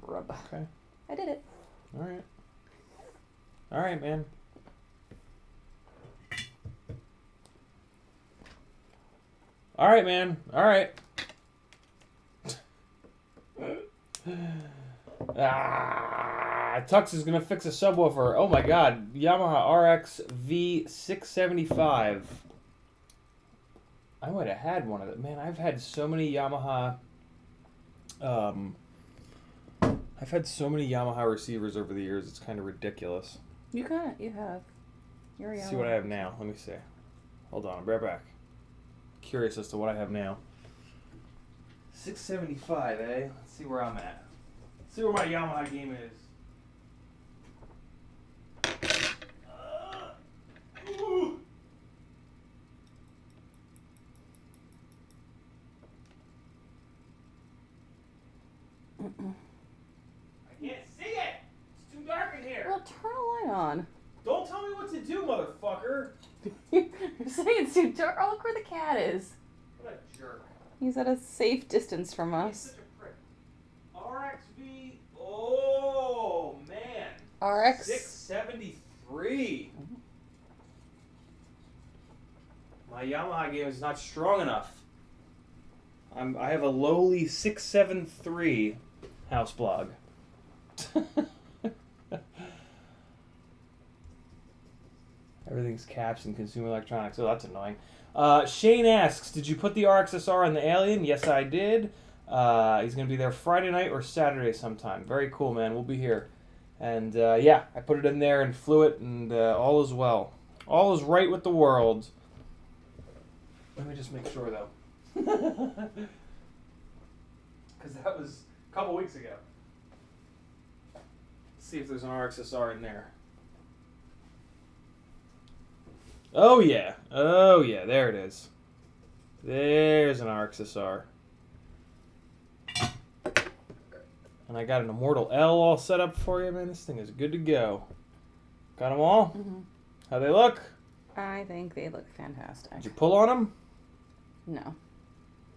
Rub.
Okay.
I did it.
All right. All right, man. All right, man. All right. Tux is gonna fix a subwoofer. Oh my God, Yamaha RX V675. I might have had one of them. Man, I've had so many Yamaha. I've had so many Yamaha receivers over the years. It's kind of ridiculous.
You have. You're
Let's see what I have now. Let me see. Hold on, I'll be right back. Curious as to what I have now. 675, eh? Let's see where I'm at. Let's see where my Yamaha game is. Ooh. I can't see it! It's too dark in here!
Well, turn a light on.
Don't tell me what to do, motherfucker!
You're saying it's too dark. Oh, look where the cat is.
What a jerk.
He's at a safe distance from
He's
us.
such a prick. RXV. Oh, man.
RX.
673. My Yamaha game is not strong enough. I have a lowly 673 house blog. Everything's caps and consumer electronics. Oh, that's annoying. Shane asks, did you put the RXSR on the Alien? Yes, I did. He's going to be there Friday night or Saturday sometime. Very cool, man. We'll be here. And, yeah, I put it in there and flew it, and all is well. All is right with the world. Let me just make sure, though. Because that was a couple weeks ago. Let's see if there's an RXSR in there. Oh, yeah. Oh, yeah. There it is. There's an RXSR. And I got an Immortal L all set up for you, man. This thing is good to go. Got them all?
Mm-hmm.
How they look?
I think they look fantastic.
Did you pull on them?
No.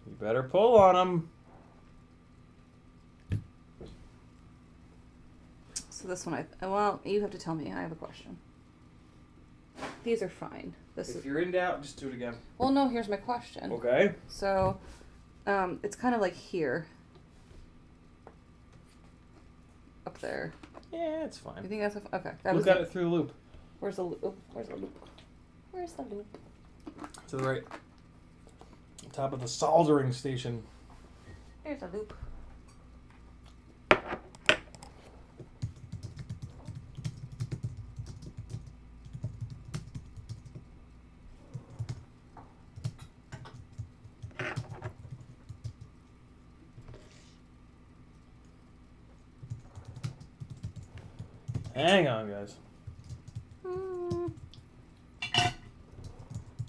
You better pull on them.
So this one, well, you have to tell me. I have a question. These are fine.
If you're in doubt, just do it again.
Well, no, here's my question.
Okay.
So, it's kind of like here. Up there.
Yeah, it's fine.
You think that's okay?
Look at it through the loop.
Where's the loop? Where's the loop? Where's the loop?
To the right. On top of the soldering station.
There's a loop.
Hang on, guys.
I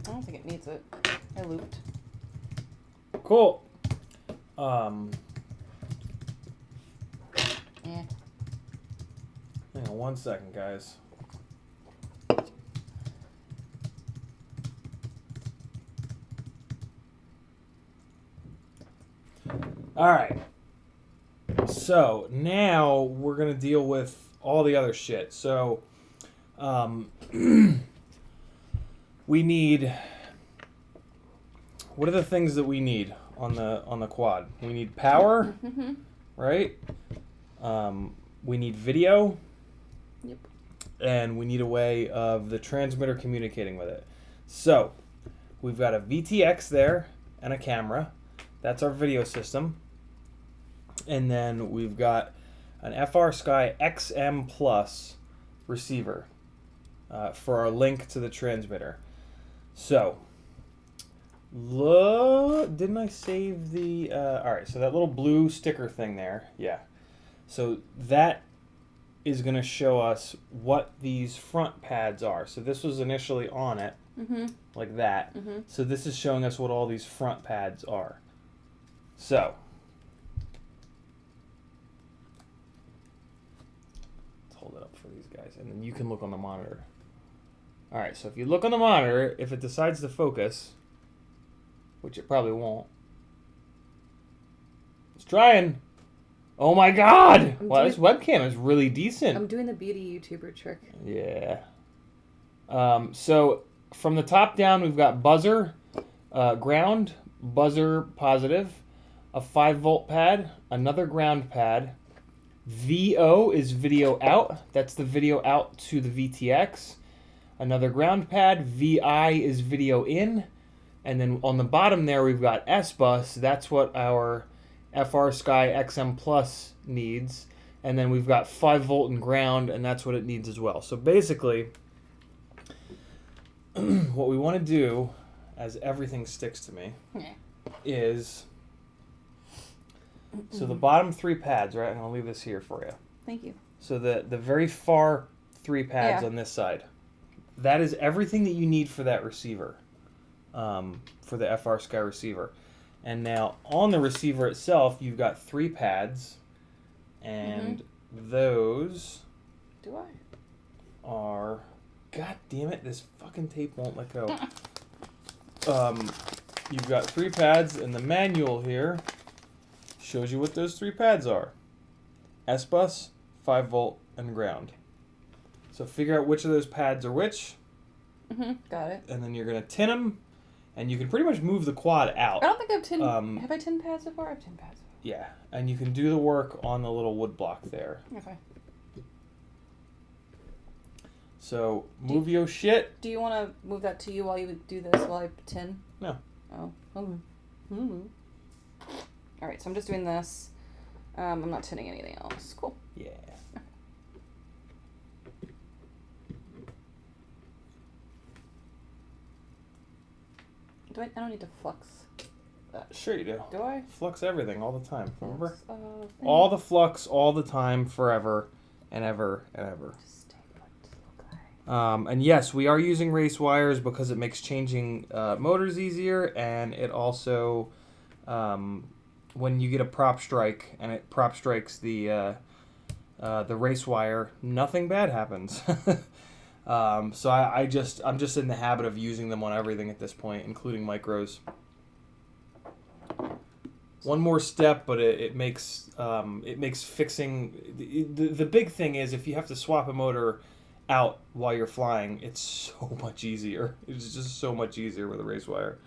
don't think it needs it. I looped.
Cool.
Yeah.
Hang on 1 second, guys. All right. So now we're gonna deal with all the other shit. So, we need. What are the things that we need on the quad? We need power, right? We need video.
Yep.
And we need a way of the transmitter communicating with it. So, we've got a VTX there and a camera. That's our video system. And then we've got an FR Sky XM Plus receiver for our link to the transmitter. So, didn't I save the... Alright, so that little blue sticker thing there, yeah. So that is going to show us what these front pads are. So this was initially on it, like that. So this is showing us what all these front pads are. So, let's hold it up for these guys, and then you can look on the monitor. Alright, so if you look on the monitor, if it decides to focus, which it probably won't. It's trying. Oh my god! Wow, this webcam is really decent.
I'm doing the beauty YouTuber trick.
Yeah. So from the top down, we've got buzzer, ground, buzzer positive, a 5-volt pad, another ground pad. VO is video out. That's the video out to the VTX. Another ground pad. VI is video in. And then on the bottom there, we've got S-Bus. That's what our FR Sky XM Plus needs. And then we've got 5-volt and ground, and that's what it needs as well. So basically, what we want to do, as everything sticks to me, is... So the bottom 3 pads, right? And I'll leave this here for you.
Thank you.
So the very far 3 pads on this side. That is everything that you need for that receiver. For the FR Sky receiver. And now on the receiver itself, you've got 3 pads. And those...
Do I?
Are... God damn it, this fucking tape won't let go. You've got 3 pads, and the manual here shows you what those 3 pads are. S-Bus, 5-volt, and ground. So figure out which of those pads are which.
Got it.
And then you're going to tin them, and you can pretty much move the quad out.
I don't think I've tin... have I tin pads before? I've tin pads.
Yeah, and you can do the work on the little wood block there.
Okay.
So, move your shit.
Do you want to move that to you while you do this, while I tin?
No.
Oh. Alright, so I'm just doing this. I'm not tinning anything else. Cool.
Yeah.
I don't need to flux that.
Sure you do.
Do I?
Flux everything all the time, remember?
Thing.
All the flux, all the time, forever, and ever, and ever.
Just stay put. Okay.
And yes, we are using race wires because it makes changing motors easier, and it also, when you get a prop strike and it prop strikes the race wire, nothing bad happens. So I'm just in the habit of using them on everything at this point, including micros. One more step, but it makes fixing the big thing is if you have to swap a motor out while you're flying, it's so much easier. It's just so much easier with a race wire.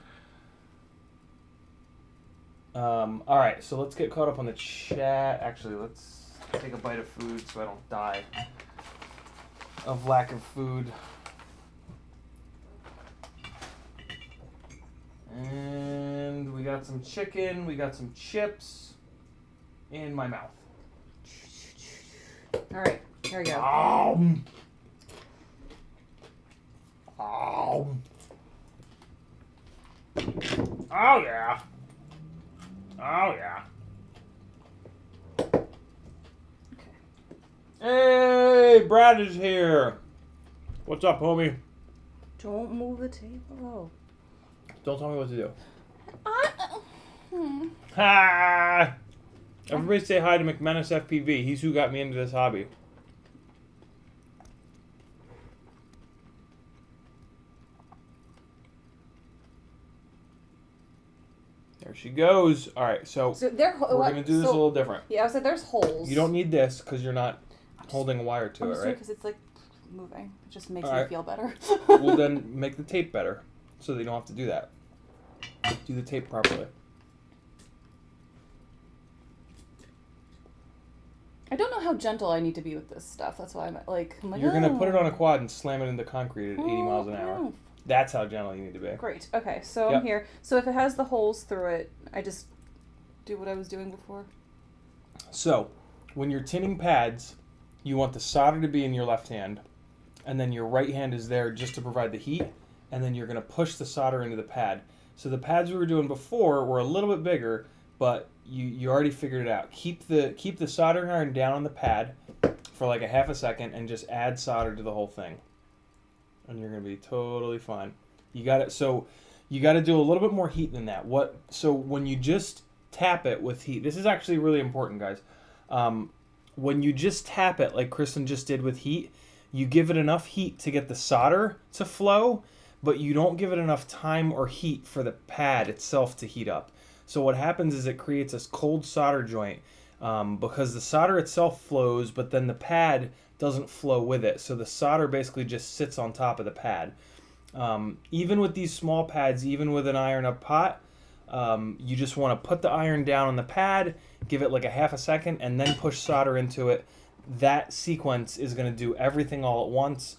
All right, so let's get caught up on the chat. Actually, let's take a bite of food so I don't die of lack of food. And we got some chicken, we got some chips in my mouth.
Alright, here we go.
Oh yeah. Oh yeah. Hey, Brad is here. What's up, homie?
Don't move the table.
Don't tell me what to do. Ha! Everybody say hi to McManus FPV. He's who got me into this hobby. There she goes. All right, so we're going to do this a little different.
Yeah, I said there's holes.
You don't need this because you're not holding a wire to it, right?
Because it's like moving. It just makes me feel better.
Well, then make the tape better so that you don't have to do that. Do the tape properly.
I don't know how gentle I need to be with this stuff. That's why I'm like
you're going to put it on a quad and slam it into concrete at 80 miles an hour. That's how gentle you need to be.
Great. Okay, so
Yep.
I'm here. So if it has the holes through it, I just do what I was doing before.
So, when you're tinning pads, you want the solder to be in your left hand, and then your right hand is there just to provide the heat, and then you're going to push the solder into the pad. So the pads we were doing before were a little bit bigger, but you already figured it out. Keep the soldering iron down on the pad for like a half a second, and just add solder to the whole thing, and you're going to be totally fine. You got it. So you got to do a little bit more heat than that. So when you just tap it with heat, this is actually really important, guys. When you just tap it like Kristin just did with heat, you give it enough heat to get the solder to flow, but you don't give it enough time or heat for the pad itself to heat up. So what happens is it creates this cold solder joint because the solder itself flows, but then the pad doesn't flow with it. So the solder basically just sits on top of the pad. Even with these small pads, even with an iron up pot, you just want to put the iron down on the pad, give it like a half a second, and then push solder into it. That sequence is going to do everything all at once.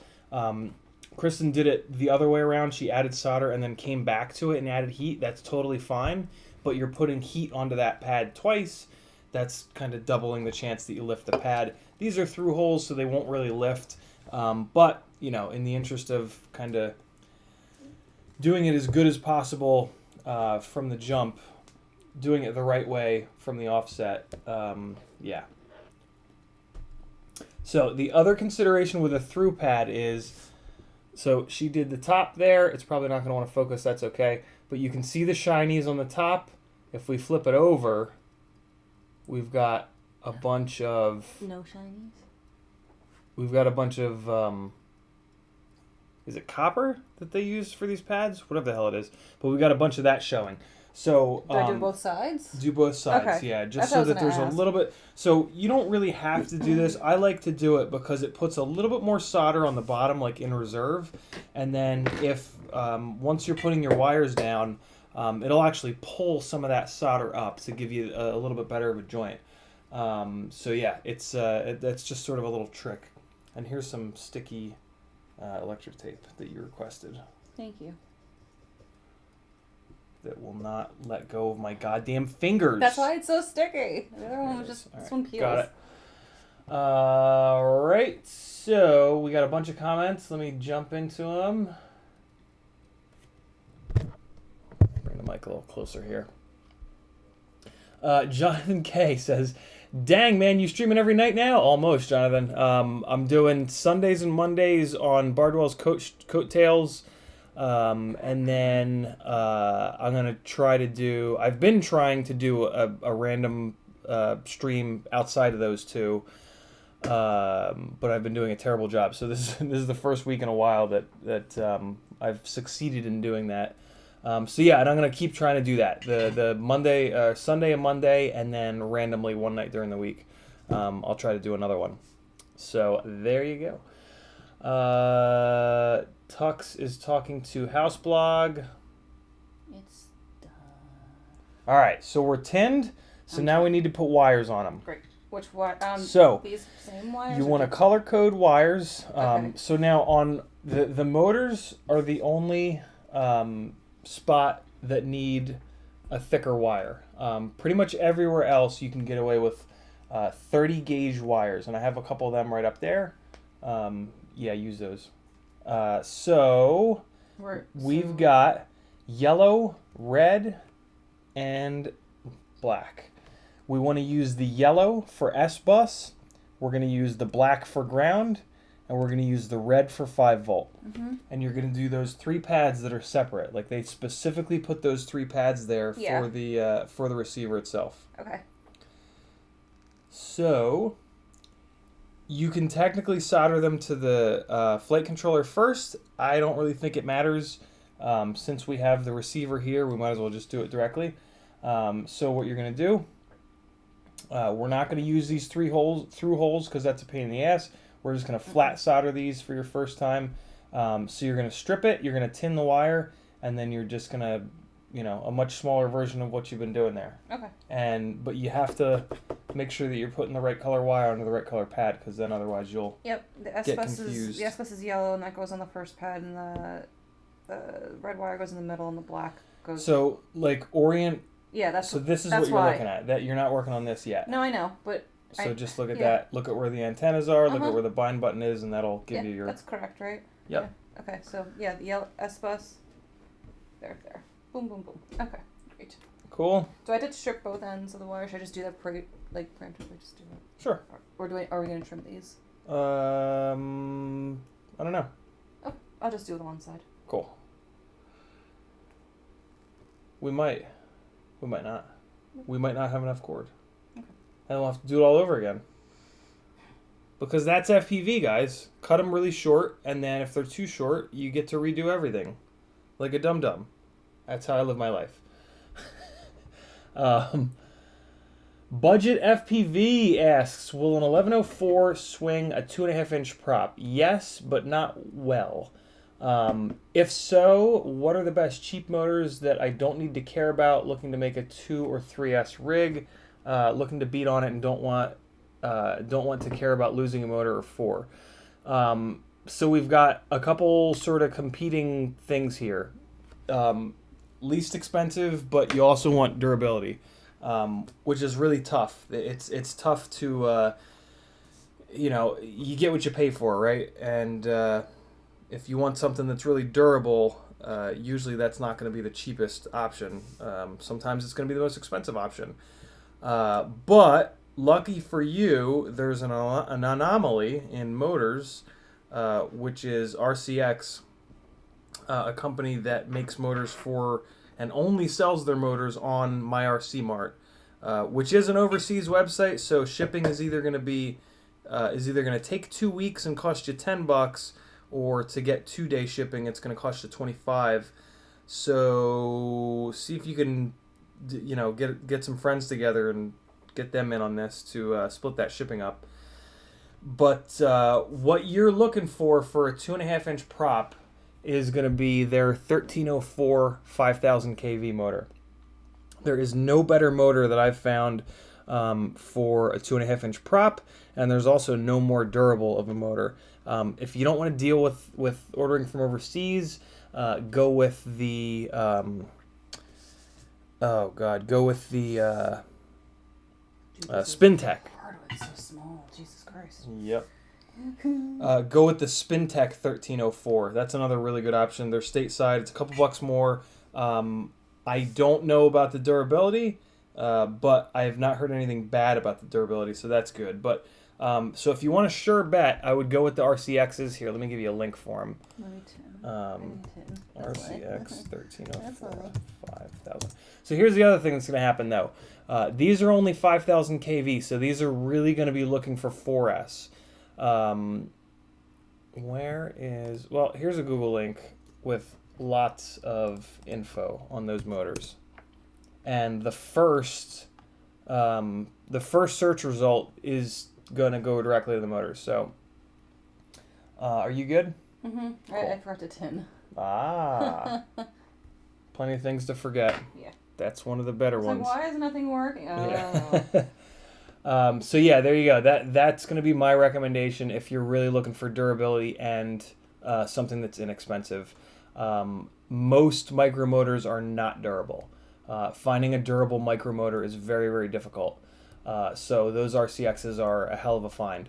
Kristin did it the other way around. She added solder and then came back to it and added heat. That's totally fine, but you're putting heat onto that pad twice. That's kind of doubling the chance that you lift the pad. These are through holes, so they won't really lift. But, you know, in the interest of kind of doing it as good as possible from the jump, doing it the right way from the offset, yeah. So the other consideration with a through pad is, so she did the top there. It's probably not going to want to focus. That's okay. But you can see the shinies on the top. If we flip it over, we've got a bunch of...
No shinies?
We've got a bunch of... is it copper that they use for these pads? Whatever the hell it is. But we've got a bunch of that showing. So
do I do both sides?
Do both sides,
okay.
yeah. Just
That's
so
what I was
that there's
gonna
a
ask.
little bit... So you don't really have to do this. I like to do it because it puts a little bit more solder on the bottom, like in reserve. And then if, once you're putting your wires down, it'll actually pull some of that solder up to give you a little bit better of a joint. So yeah, that's just sort of a little trick. And here's some sticky electric tape that you requested.
Thank you.
That will not let go of my goddamn fingers.
That's why it's so sticky. The other one was just,
All
this
right,
one peels.
got it. All right, so we got a bunch of comments. Let me jump into them. Bring the mic a little closer here. Jonathan K says, "Dang, man, you streaming every night now?" Almost, Jonathan. I'm doing Sundays and Mondays on Bardwell's Coattails. And then I'm going to try to do... I've been trying to do a random stream outside of those two. But I've been doing a terrible job. So this is the first week in a while that I've succeeded in doing that. So yeah, and I'm going to keep trying to do that. The Monday, Sunday and Monday, and then randomly one night during the week. I'll try to do another one. So there you go. Tux is talking to Houseblog.
It's done.
All right, so we're tinned. So now we need to put wires on them.
Great. Which wire?
So
these same wires?
you want to color code wires.
Okay.
So now on the motors are the only spot that need a thicker wire. Pretty much everywhere else you can get away with 30 gauge wires, and I have a couple of them right up there. Yeah, use those. So we've got yellow, red, and black. We want to use the yellow for S-bus. We're going to use the black for ground, and we're going to use the red for 5 volt.
Mm-hmm.
And you're going to do those 3 pads that are separate. Like they specifically put those 3 pads there
Yeah.
for the receiver itself.
Okay.
So you can technically solder them to the flight controller first. I don't really think it matters. Since we have the receiver here, we might as well just do it directly. So what you're going to do, we're not going to use these through holes because that's a pain in the ass. We're just going to flat solder these for your first time. So you're going to strip it, you're going to tin the wire, and then you're just going to, a much smaller version of what you've been doing there.
Okay.
But you have to make sure that you're putting the right color wire onto the right color pad, because then otherwise you'll
Yep. The
get
S-bus
confused.
is yellow, and that goes on the first pad, and the the red wire goes in the middle and the black goes.
So like orient.
Yeah, that's.
So this is
that's
what you're
why.
looking at. That you're not working on this yet.
No, I know, but.
So just look at
yeah.
that. Look at where the antennas are. Look
Uh-huh.
at where the bind button is, and that'll give you your.
That's correct, right?
Yep.
Yeah. Okay, so yeah, the yellow S bus. There. Boom, boom, boom. Okay, great.
Cool.
Do I have to strip both ends of the wire? Should I just do that preemptively? Just do it.
Sure.
Or are we gonna trim these?
I don't know.
Oh, I'll just do it on one side.
Cool. We might not. We might not have enough cord.
Okay.
And we'll have to do it all over again. Because that's FPV, guys. Cut them really short, and then if they're too short, you get to redo everything. Like a dum-dum. That's how I live my life. Budget FPV asks, will an 1104 swing a 2.5-inch prop? Yes, but not well. If so, what are the best cheap motors that I don't need to care about, looking to make a 2 or 3S rig, looking to beat on it and don't want to care about losing a motor or 4. So we've got a couple sort of competing things here. Least expensive, but you also want durability, which is really tough. It's tough to, you get what you pay for, right? And if you want something that's really durable, usually that's not going to be the cheapest option. Sometimes it's going to be the most expensive option. But lucky for you, there's an anomaly in motors, which is RCX, a company that makes motors for and only sells their motors on MyRCMart, which is an overseas website. So shipping is either going to take 2 weeks and cost you $10, or to get 2-day shipping, it's going to cost you $25. So see if you can, get some friends together and get them in on this to split that shipping up. But what you're looking for a 2.5-inch prop is going to be their 1304 5000 kV motor. There is no better motor that I've found for a 2.5-inch prop, and there's also no more durable of a motor. If you don't want to deal with ordering from overseas, go with the SpinTech.
Part of it's so small. Jesus Christ.
Yep. Go with the SpinTech 1304. That's another really good option. They're stateside. It's a couple bucks more. I don't know about the durability, but I have not heard anything bad about the durability, so that's good. But so if you want a sure bet, I would go with the RCXs. Here, let me give you a link for them. RCX 1304 5000. So here's the other thing that's going to happen, though. These are only 5000 kV, so these are really going to be looking for 4S. Here's a Google link with lots of info on those motors. And the first search result is going to go directly to the motors. So, are you good?
Mm-hmm. Cool. I forgot to tin.
Plenty of things to forget.
Yeah.
That's one of the better ones.
Why is nothing working?
Yeah. So yeah, there you go. That's going to be my recommendation if you're really looking for durability and something that's inexpensive. Most micromotors are not durable. Finding a durable micromotor is very, very difficult. So those RCXs are a hell of a find.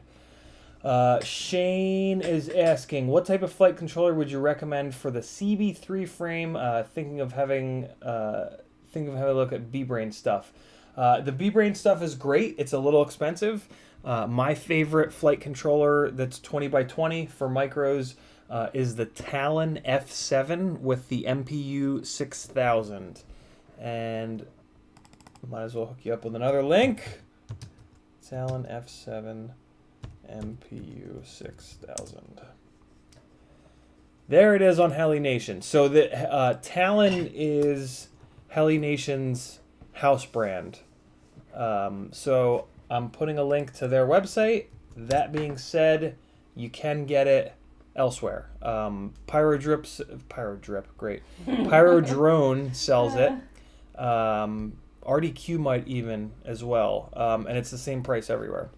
Shane is asking, what type of flight controller would you recommend for the CB3 frame? Thinking of having a look at B-Brain stuff. The B-Brain stuff is great. It's a little expensive. My favorite flight controller that's 20x20 for micros is the Talon F7 with the MPU 6000. And might as well hook you up with another link. Talon F7 MPU 6000. There it is on Heli Nation. So the Talon is Heli Nation's house brand. So I'm putting a link to their website. That being said, you can get it elsewhere. Pyrodrone sells it. RDQ might even as well. And it's the same price everywhere.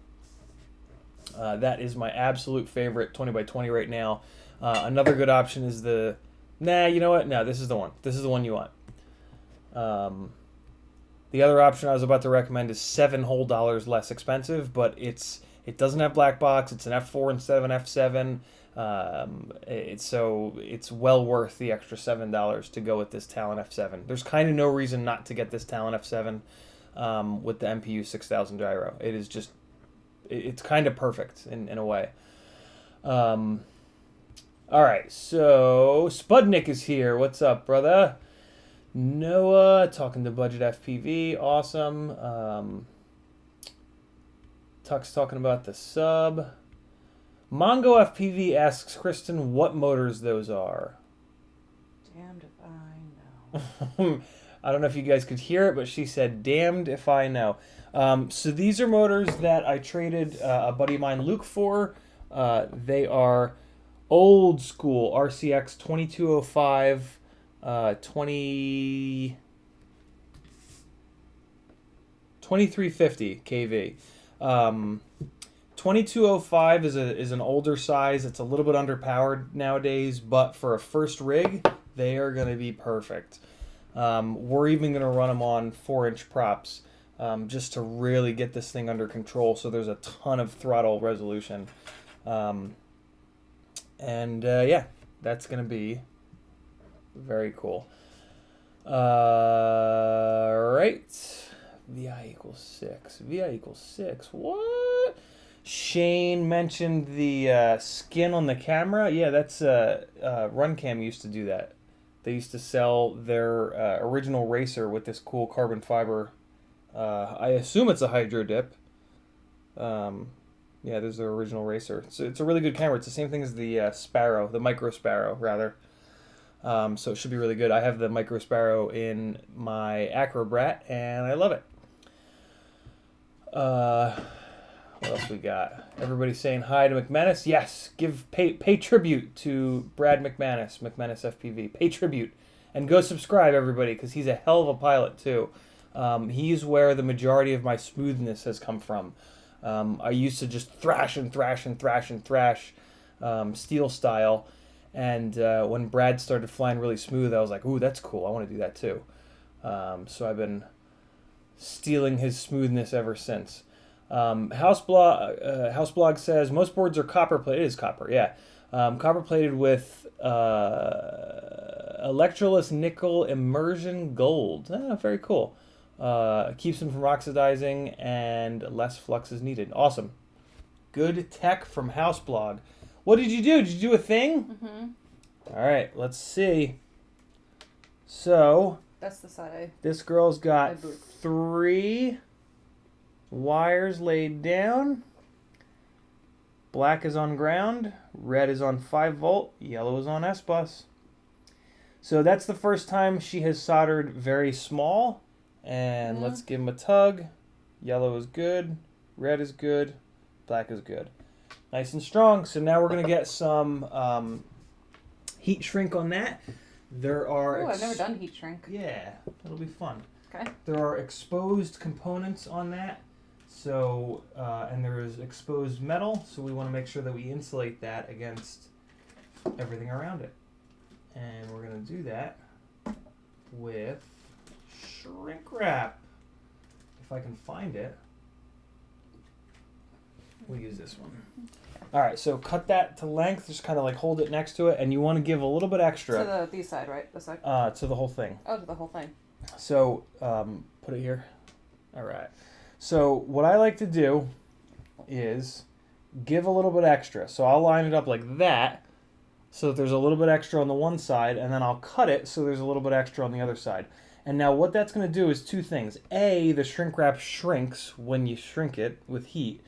That is my absolute favorite 20x20 right now. Another good option is the Nah, you know what? No, this is the one. This is the one you want. The other option I was about to recommend is $7 whole less expensive, but it doesn't have black box. It's an F4 instead of an F7. It's well worth the extra $7 to go with this Talon F7. There's kind of no reason not to get this Talon F7 with the MPU 6000 gyro. It is just, it's kind of perfect in a way. All right, so Spudnik is here. What's up, brother? Noah talking to Budget FPV. Awesome. Tuck's talking about the sub. Mongo FPV asks Kristin what motors those are.
Damned if I know.
I don't know if you guys could hear it, but she said, damned if I know. So these are motors that I traded a buddy of mine, Luke, for. They are old school RCX 2205 2350 kV. 2205 is an older size. It's a little bit underpowered nowadays, but for a first rig, they are going to be perfect. We're even going to run them on 4-inch props just to really get this thing under control, so there's a ton of throttle resolution. Yeah, that's going to be very cool. Right. VI equals 6. VI equals 6. What? Shane mentioned the skin on the camera. Yeah, that's RunCam used to do that. They used to sell their original racer with this cool carbon fiber. I assume it's a hydro dip. Yeah, there's their original racer. It's a really good camera. It's the same thing as the Sparrow, the Micro Sparrow, rather. So it should be really good. I have the Micro Sparrow in my Acrobrat, and I love it. What else we got? Everybody saying hi to McManus. Yes, pay tribute to Brad McManus, McManus FPV. Pay tribute. And go subscribe, everybody, because he's a hell of a pilot, too. He's where the majority of my smoothness has come from. I used to just thrash steel style. And when Brad started flying really smooth, I was like, ooh, that's cool. I want to do that, too. So I've been stealing his smoothness ever since. Houseblog says most boards are copper plated. It is copper, yeah. Copper plated with electroless nickel immersion gold. Very cool. Keeps them from oxidizing and less flux is needed. Awesome. Good tech from Houseblog. What did you do? Did you do a thing?
Mm-hmm.
All right, let's see. So
That's the side
this girl's got
I broke.
3 wires laid down. Black is on ground, red is on 5 volt, yellow is on S-bus. So that's the first time she has soldered very small. And let's give him a tug. Yellow is good, red is good, black is good. Nice and strong. So now we're going to get some heat shrink on that. There are...
I've never done heat shrink.
Yeah, it'll be fun.
Okay.
There are exposed components on that. So, and there is exposed metal. So we want to make sure that we insulate that against everything around it. And we're going to do that with shrink wrap. If I can find it. We'll use this one. All right, so cut that to length. Just kind of like hold it next to it, and you want to give a little bit extra.
To the side, right? The side.
To the whole thing.
Oh, to the whole thing.
So put it here. All right. So what I like to do is give a little bit extra. So I'll line it up like that, so that there's a little bit extra on the one side, and then I'll cut it so there's a little bit extra on the other side. And now what that's going to do is 2 things. A, the shrink wrap shrinks when you shrink it with heat.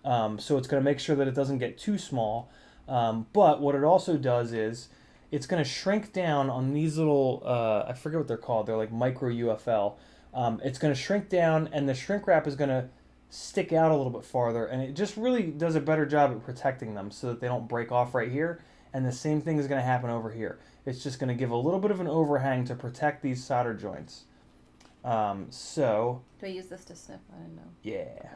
So it's going to make sure that it doesn't get too small. But what it also does is it's going to shrink down on these little, I forget what they're called. They're like micro UFL. It's going to shrink down, and the shrink wrap is going to stick out a little bit farther. And it just really does a better job at protecting them so that they don't break off right here. And the same thing is going to happen over here. It's just going to give a little bit of an overhang to protect these solder joints. So...
Do I use this to snip? I didn't know.
Yeah.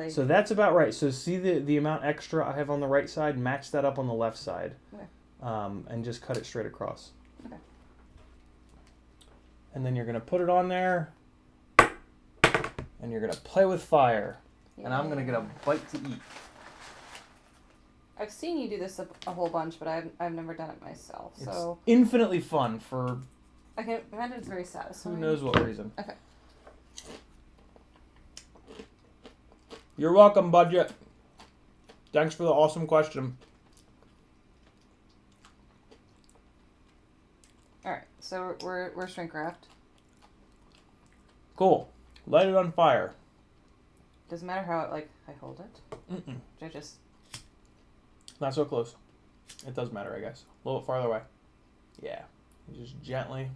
So
that's about right. So see the amount extra I have on the right side? Match that up on the left side.
Okay.
and just cut it straight across.
Okay.
And then you're going to put it on there, and you're going to play with fire. Yeah. And I'm going to get a bite to eat.
I've seen you do this a whole bunch, but I've never done it myself. So
it's infinitely fun for...
I can imagine it's very satisfying.
Who knows what reason.
Okay.
You're welcome, Budget. Thanks for the awesome question.
Alright, so we're shrink wrapped.
Cool. Light it on fire.
Doesn't matter how I hold it.
Mm-mm.
I just...
Not so close. It does matter, I guess. A little bit farther away. Yeah. Just gently.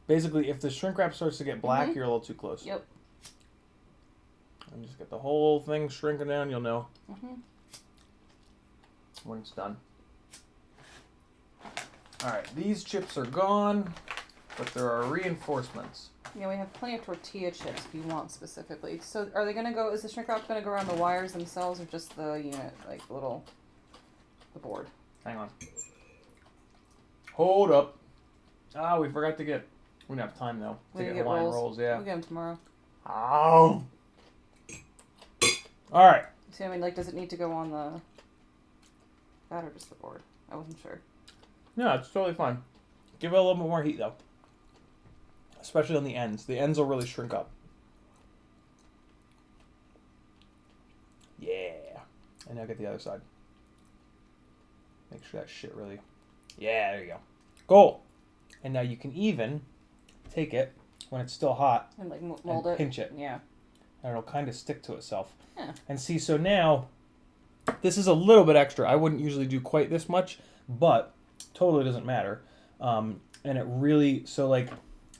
Basically, if the shrink wrap starts to get black, you're a little too close.
Yep.
And just get the whole thing shrinking down, you'll know when it's done. Alright, these chips are gone, but there are reinforcements.
Yeah, we have plenty of tortilla chips if you want specifically. So are they going to go, is the shrink wrap going to go around the wires themselves or just the unit, like the board?
Hang on. Hold up. Ah, we forgot to get, we don't have time though.
We
to
get
Hawaiian
rolls.
Yeah.
We'll get them tomorrow.
Oh. Alright.
See, I mean, like, does it need to go on that or just the board? I wasn't sure.
Yeah, it's totally fine. Give it a little bit more heat though. Especially on the ends. The ends will really shrink up. Yeah. And now get the other side. Make sure that shit really... Yeah, there you go. Cool. And now you can even take it when it's still hot
and like mold
and
it.
pinch it.
Yeah.
And it'll kind of stick to itself.
Yeah.
And see, so now, this is a little bit extra. I wouldn't usually do quite this much, but totally doesn't matter. And it really, so like,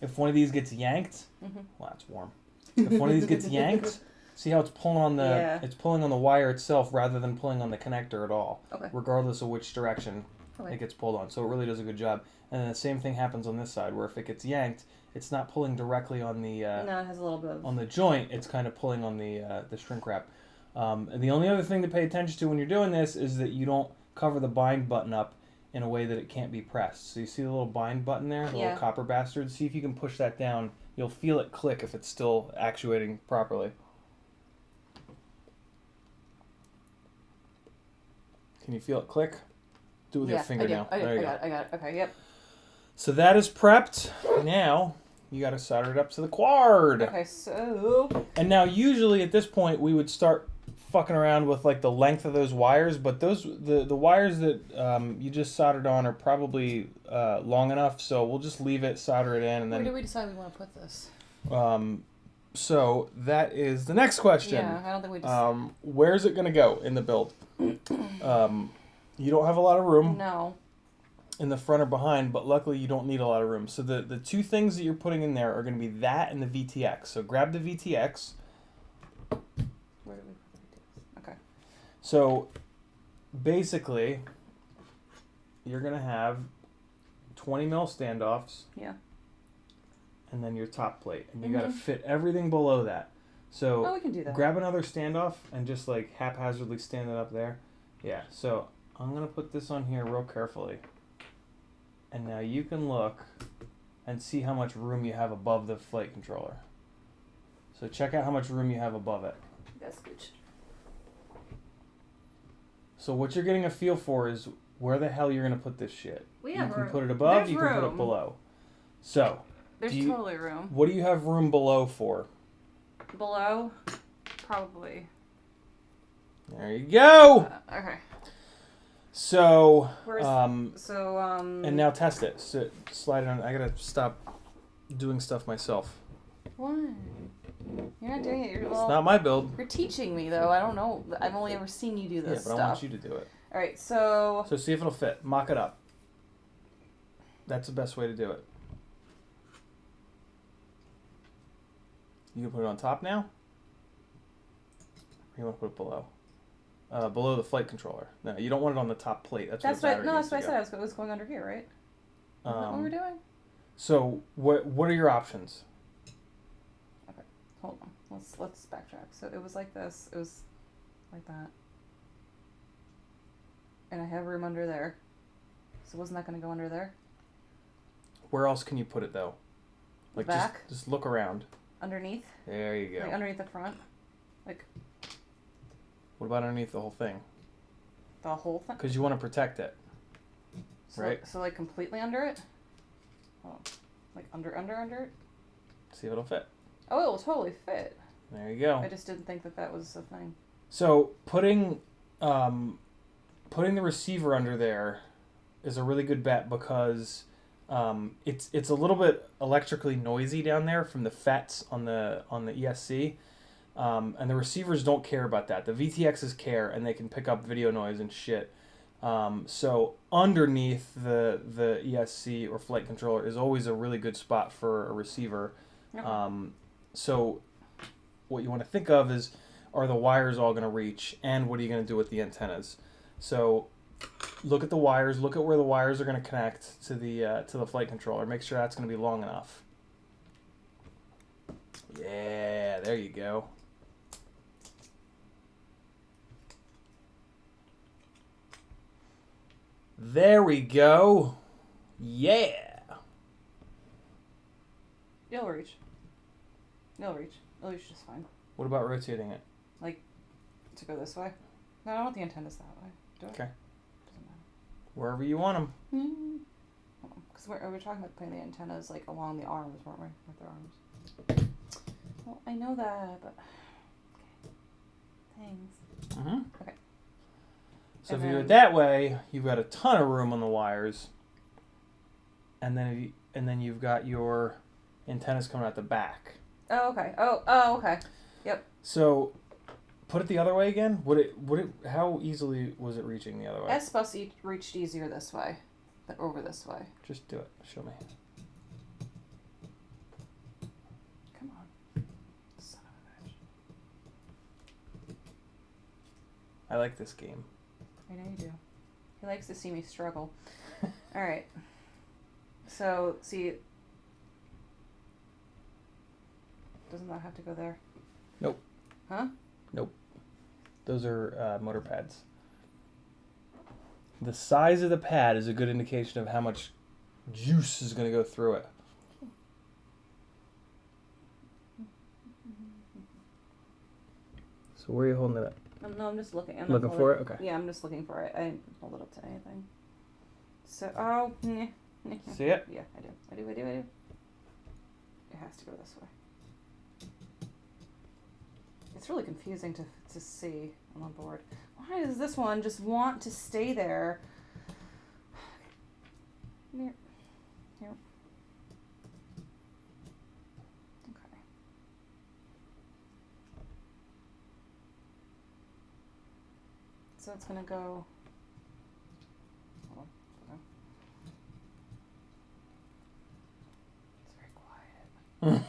if one of these gets yanked, well, that's warm. If one of these gets yanked, see how it's pulling on the, it's pulling on the wire itself rather than pulling on the connector at all, regardless of which direction it gets pulled on. So it really does a good job. And then the same thing happens on this side, where if it gets yanked, it's not pulling directly on the
no, it has a little bit of...
on the joint. It's kind of pulling on the shrink wrap. And the only other thing to pay attention to when you're doing this is that you don't cover the bind button up in a way that it can't be pressed. So you see the little bind button there, the little copper bastard. See if you can push that down. You'll feel it click if it's still actuating properly. Can you feel it click? Do it with your finger now. There you go.
I got it. Okay, yep.
So that is prepped. Now you got to solder it up to the quad.
Okay, so...
And now usually at this point we would start fucking around with like the length of those wires, but those the wires that you just soldered on are probably long enough, so we'll just leave it, solder it in, and then...
Where do we decide we want to put this?
So that is the next question.
Yeah, I don't think we just...
where's it going to go in the build? You don't have a lot of room.
No. In
the front or behind, but luckily you don't need a lot of room. So the two things that you're putting in there are going to be that and the VTX. So grab the VTX.
Where do we put the VTX? Okay.
So basically, you're going to have 20 mil standoffs.
Yeah.
And then your top plate. And you got to fit everything below that. So
we can do that.
Grab another standoff and just like haphazardly stand it up there. Yeah, so I'm going to put this on here real carefully. And now you can look and see how much room you have above the flight controller. So check out how much room you have above it.
That's good.
So what you're getting a feel for is where the hell you're going to put this shit.
We have
you can
room.
put it above,
There's
you can put
room.
it below. So,
there's totally room.
What do you have room below for?
Below? Probably.
There you go!
Okay.
So,
and
now test it. So, slide it on. I gotta stop doing stuff myself.
What? You're not doing it.
It's not my build.
You're teaching me, though. I don't know. I've only ever seen you do this
stuff. I want you to do it.
All right, so...
So see if it'll fit. Mock it up. That's the best way to do it. You can put it on top now? Or you want to put it below? Below the flight controller. No, you don't want it on the top plate. That's what I
said. I was going under here, right? Isn't that what we're doing?
So what are your options?
Okay, hold on. Let's backtrack. So it was like this. It was like that. And I have room under there. So wasn't that going to go under there?
Where else can you put it, though? Like,
back?
Just look around.
Underneath?
There you go.
Like underneath the front? Like...
What about underneath the whole thing?
The whole thing?
Because you want to protect it.
So,
right?
So like completely under it? Oh, like under it?
See if it'll fit.
Oh, it will totally fit.
There you go.
I just didn't think that was a thing.
So putting the receiver under there is a really good bet because it's a little bit electrically noisy down there from the FETs on the ESC. And the receivers don't care about that. The VTXs care, and they can pick up video noise and shit. So underneath the ESC or flight controller is always a really good spot for a receiver.
Okay.
So what you want to think of is, are the wires all going to reach, and what are you going to do with the antennas? So look at the wires. Look at where the wires are going to connect to the flight controller. Make sure that's going to be long enough. Yeah, there you go. There we go. Yeah.
It'll reach. It'll reach just fine.
What about rotating it?
Like, to go this way? No, I don't want the antennas that way. Do I?
Okay.
Doesn't matter.
Wherever you want them.
Because we were talking about putting the antennas, like, along the arms, weren't we? With their arms. Well, I know that, but... Okay. Thanks.
Mm-hmm.
Okay.
So
And
if you do
then-
it that way, you've got a ton of room on the wires. And then you've got your antennas coming out the back.
Oh, okay. Oh, okay. Yep.
So put it the other way again. How easily was it reaching the other way?
S-Bus reached easier this way than over this way.
Just do it. Show me.
Come on. Son of a bitch.
I like this game.
I know you do. He likes to see me struggle. All right. So, see... Doesn't that have to go there?
Nope.
Huh?
Nope. Those are motor pads. The size of the pad is a good indication of how much juice is going to go through it. So where are you holding it up?
No, I'm just looking. I'm
Looking
not
for
holding-
it? Okay.
Yeah, I'm just looking for it. I didn't hold it up to anything. So, oh,
See it?
yeah, I do. It has to go this way. It's really confusing to see on the board. Why does this one just want to stay there? Here. Okay. So it's gonna go. Hold on. It's very quiet. I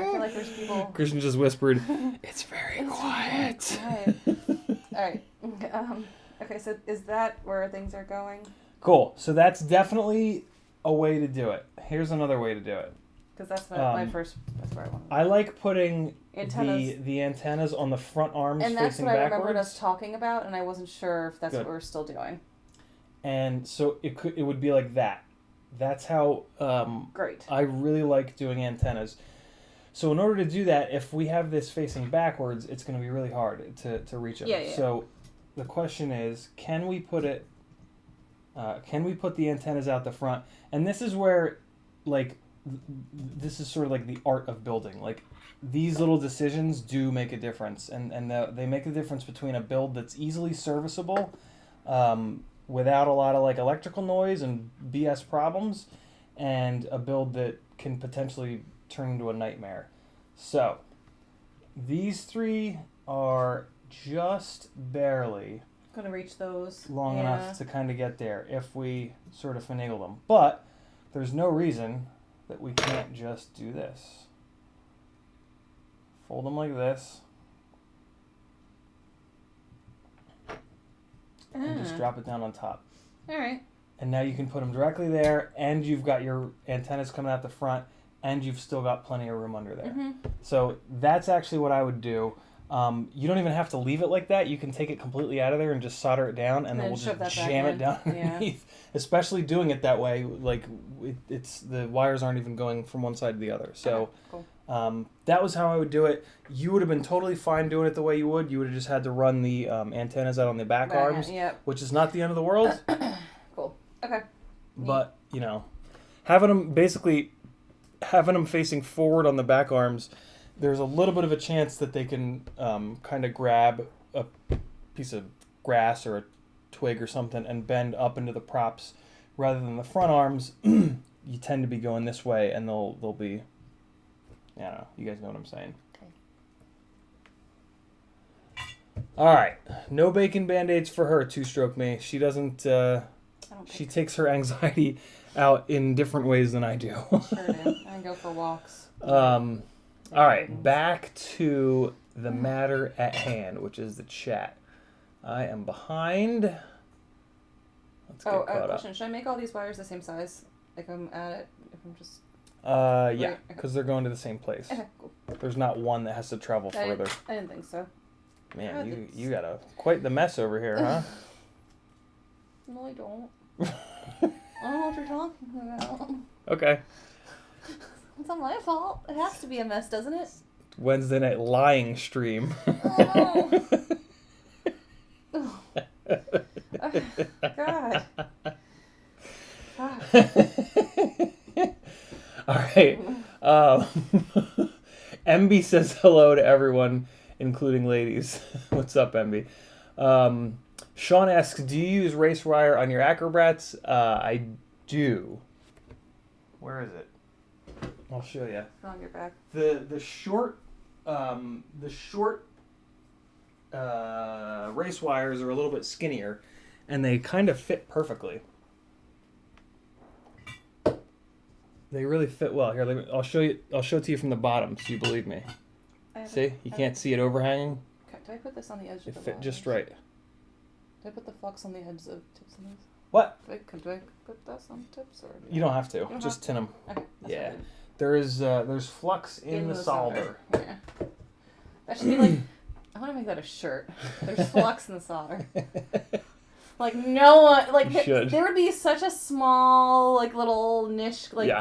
feel like there's people.
Kristin just whispered, "It's very
It's
quiet."
very quiet. All right. Okay. So is that where things are going?
Cool. So that's definitely a way to do it. Here's another way to do it.
Because that's my first. That's where I wanted.
I like putting
Antennas.
the antennas on the front arms
And that's
facing
what I
backwards.
remembered us talking about, and I wasn't sure if that's
Good.
what we're still doing.
And so it would be like that. That's how
Great.
I really like doing antennas. So in order to do that, if we have this facing backwards, it's going to be really hard to reach them.
Yeah.
So the question is, can we put it? Can we put the antennas out the front? And this is where, like, this is sort of like the art of building. Like, these little decisions do make a difference, and they make a difference between a build that's easily serviceable, without a lot of like electrical noise and BS problems, and a build that can potentially turn into a nightmare. So these three are just barely
Gonna reach those.
long enough to kind of get there if we sort of finagle them. But there's no reason that we can't just do this. Fold them like this. And just drop it down on top.
All right.
And now you can put them directly there, and you've got your antennas coming out the front, and you've still got plenty of room under there.
Mm-hmm.
So that's actually what I would do. You don't even have to leave it like that. You can take it completely out of there and just solder it down, and then we'll just jam it down underneath. Yeah. Especially doing it that way, like it's the wires aren't even going from one side to the other. So
cool.
That was how I would do it. You would have been totally fine doing it the way you would. You would have just had to run the antennas out on the back arms, which is not the end of the world.
Cool. Okay.
But, you know, having them facing forward on the back arms, there's a little bit of a chance that they can kind of grab a piece of grass or a twig or something and bend up into the props rather than the front arms. You tend to be going this way, and they'll be, I don't know, you guys know what I'm saying.
Okay.
All right, no bacon band-aids for her, two-stroke me. She doesn't, she takes her anxiety out in different ways than I do.
Sure do. I go for walks.
All right, back to the matter at hand, which is the chat. I am behind. Let's get caught
question. Should I make all these wires the same size? Like I'm at it, if I'm just...
yeah, because they're going to the same place.
Okay, cool.
There's not one that has to travel further.
I didn't think so.
Man, you got quite the mess over here, huh?
No, I don't. I don't know what you're talking about.
Okay.
It's not my fault. It has to be a mess, doesn't it?
Wednesday night lying stream.
Oh. God.
All right. MB says hello to everyone, including ladies. What's up, MB? Sean asks, do you use race wire on your acrobats? I do. Where is it? I'll show you.
On your back.
The short race wires are a little bit skinnier, and they kind of fit perfectly. They really fit well. Here, I'll show it to you from the bottom, so you believe me. See, you can't see it overhanging.
Okay, do I put this on the edge of the
It fit
wall?
just right.
Do I put the flux on the edge of tips on these?
What?
Do I put this on tips or?
You don't have to. Just tin them.
Okay.
Yeah. There's flux in the solder.
Yeah. That should be like. I want to make that a shirt. There's flux in the solder. Like no one, like there would be such a small, like little niche, like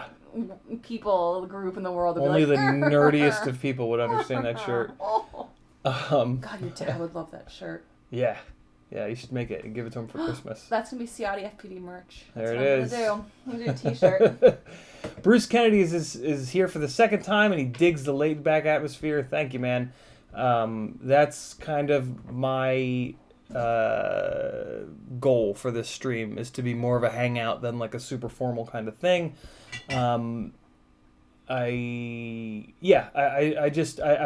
people group in the world. That
Only
would be
the
like,
nerdiest of people would understand that shirt.
God, your dad would love that shirt.
Yeah, you should make it and give it to him for Christmas.
That's gonna be Ciotti FPD merch.
That's what I'm
gonna do a T-shirt.
Bruce Kennedy is here for the second time, and he digs the laid back atmosphere. Thank you, man. That's kind of my goal for this stream, is to be more of a hangout than like a super formal kind of thing. I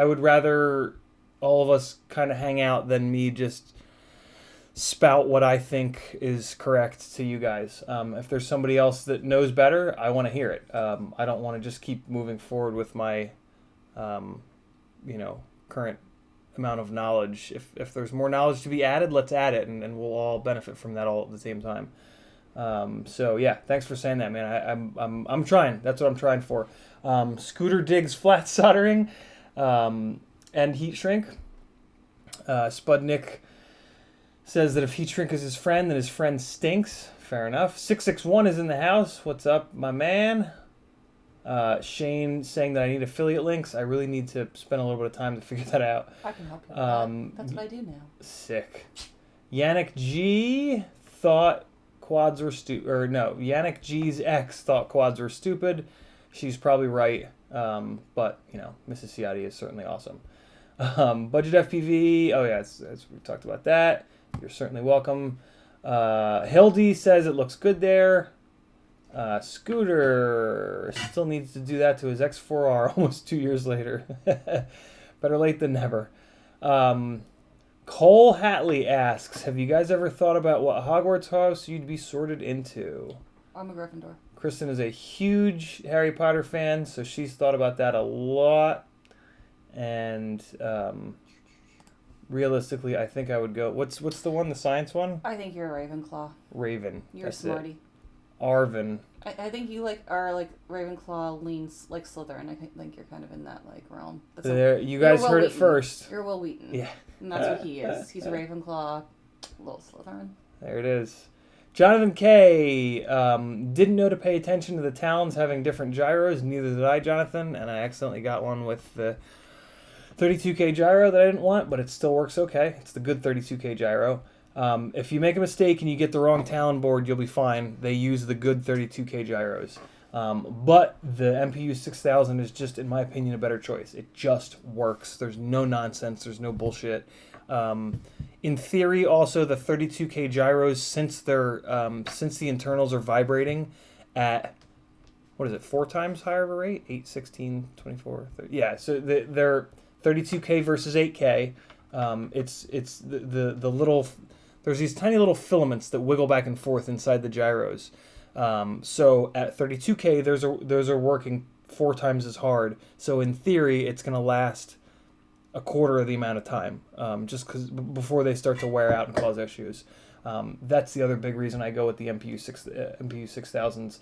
would rather all of us kind of hang out than me just spout what I think is correct to you guys. If there's somebody else that knows better, I want to hear it. I don't want to just keep moving forward with my current amount of knowledge. If there's more knowledge to be added, let's add it, and we'll all benefit from that all at the same time. So yeah, thanks for saying that, man. I'm trying. That's what I'm trying for. Scooter digs flat soldering and heat shrink. Spudnik says that if heat shrink is his friend, then his friend stinks. Fair enough. 661 is in the house. What's up, my man? Shane saying that I need affiliate links. I really need to spend a little bit of time to figure that out.
I can help you with that. That's what I do now.
Sick. Yannick G thought quads were stupid. Or no, Yannick G's ex thought quads were stupid. She's probably right. But, Mrs. Ciotti is certainly awesome. Budget FPV. Oh, yeah, we talked about that. You're certainly welcome. Hildy says it looks good there. Scooter still needs to do that to his X4R almost 2 years later. Better late than never. Cole Hatley asks, have you guys ever thought about what Hogwarts house you'd be sorted into?
I'm a Gryffindor.
Kristin is a huge Harry Potter fan, so she's thought about that a lot. And realistically, I think I would go... What's the one, the science one?
I think you're a Ravenclaw.
Raven.
You're a smarty.
Arvin.
I think you are Ravenclaw leans like Slytherin. I think you're kind of in that realm.
You guys heard it first.
You're Will Wheaton.
Yeah.
And that's what he is. He's a Ravenclaw, little Slytherin.
There it is. Jonathan K. Didn't know to pay attention to the talons having different gyros. Neither did I, Jonathan. And I accidentally got one with the 32K gyro that I didn't want, but it still works okay. It's the good 32K gyro. If you make a mistake and you get the wrong talon board, you'll be fine. They use the good 32K gyros. But the MPU 6000 is just, in my opinion, a better choice. It just works. There's no nonsense. There's no bullshit. In theory, also, the 32K gyros, since the internals are vibrating at, 4 times higher of a rate? 8, 16, 24, 30. Yeah, so they're 32K versus 8K. It's the little... There's these tiny little filaments that wiggle back and forth inside the gyros. So at 32K, those are working 4 times as hard. So in theory, it's going to last a quarter of the amount of time, just before they start to wear out and cause issues. That's the other big reason I go with the MPU 6000s,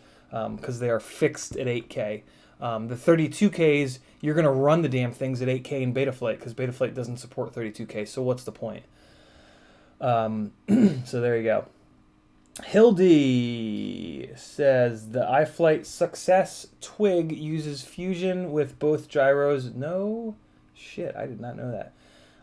because they are fixed at 8K. The 32Ks, you're going to run the damn things at 8K in Betaflight, because Betaflight doesn't support 32K, so what's the point? So there you go. Hildy says the iFlight Success Twig uses fusion with both gyros. No shit, I did not know that.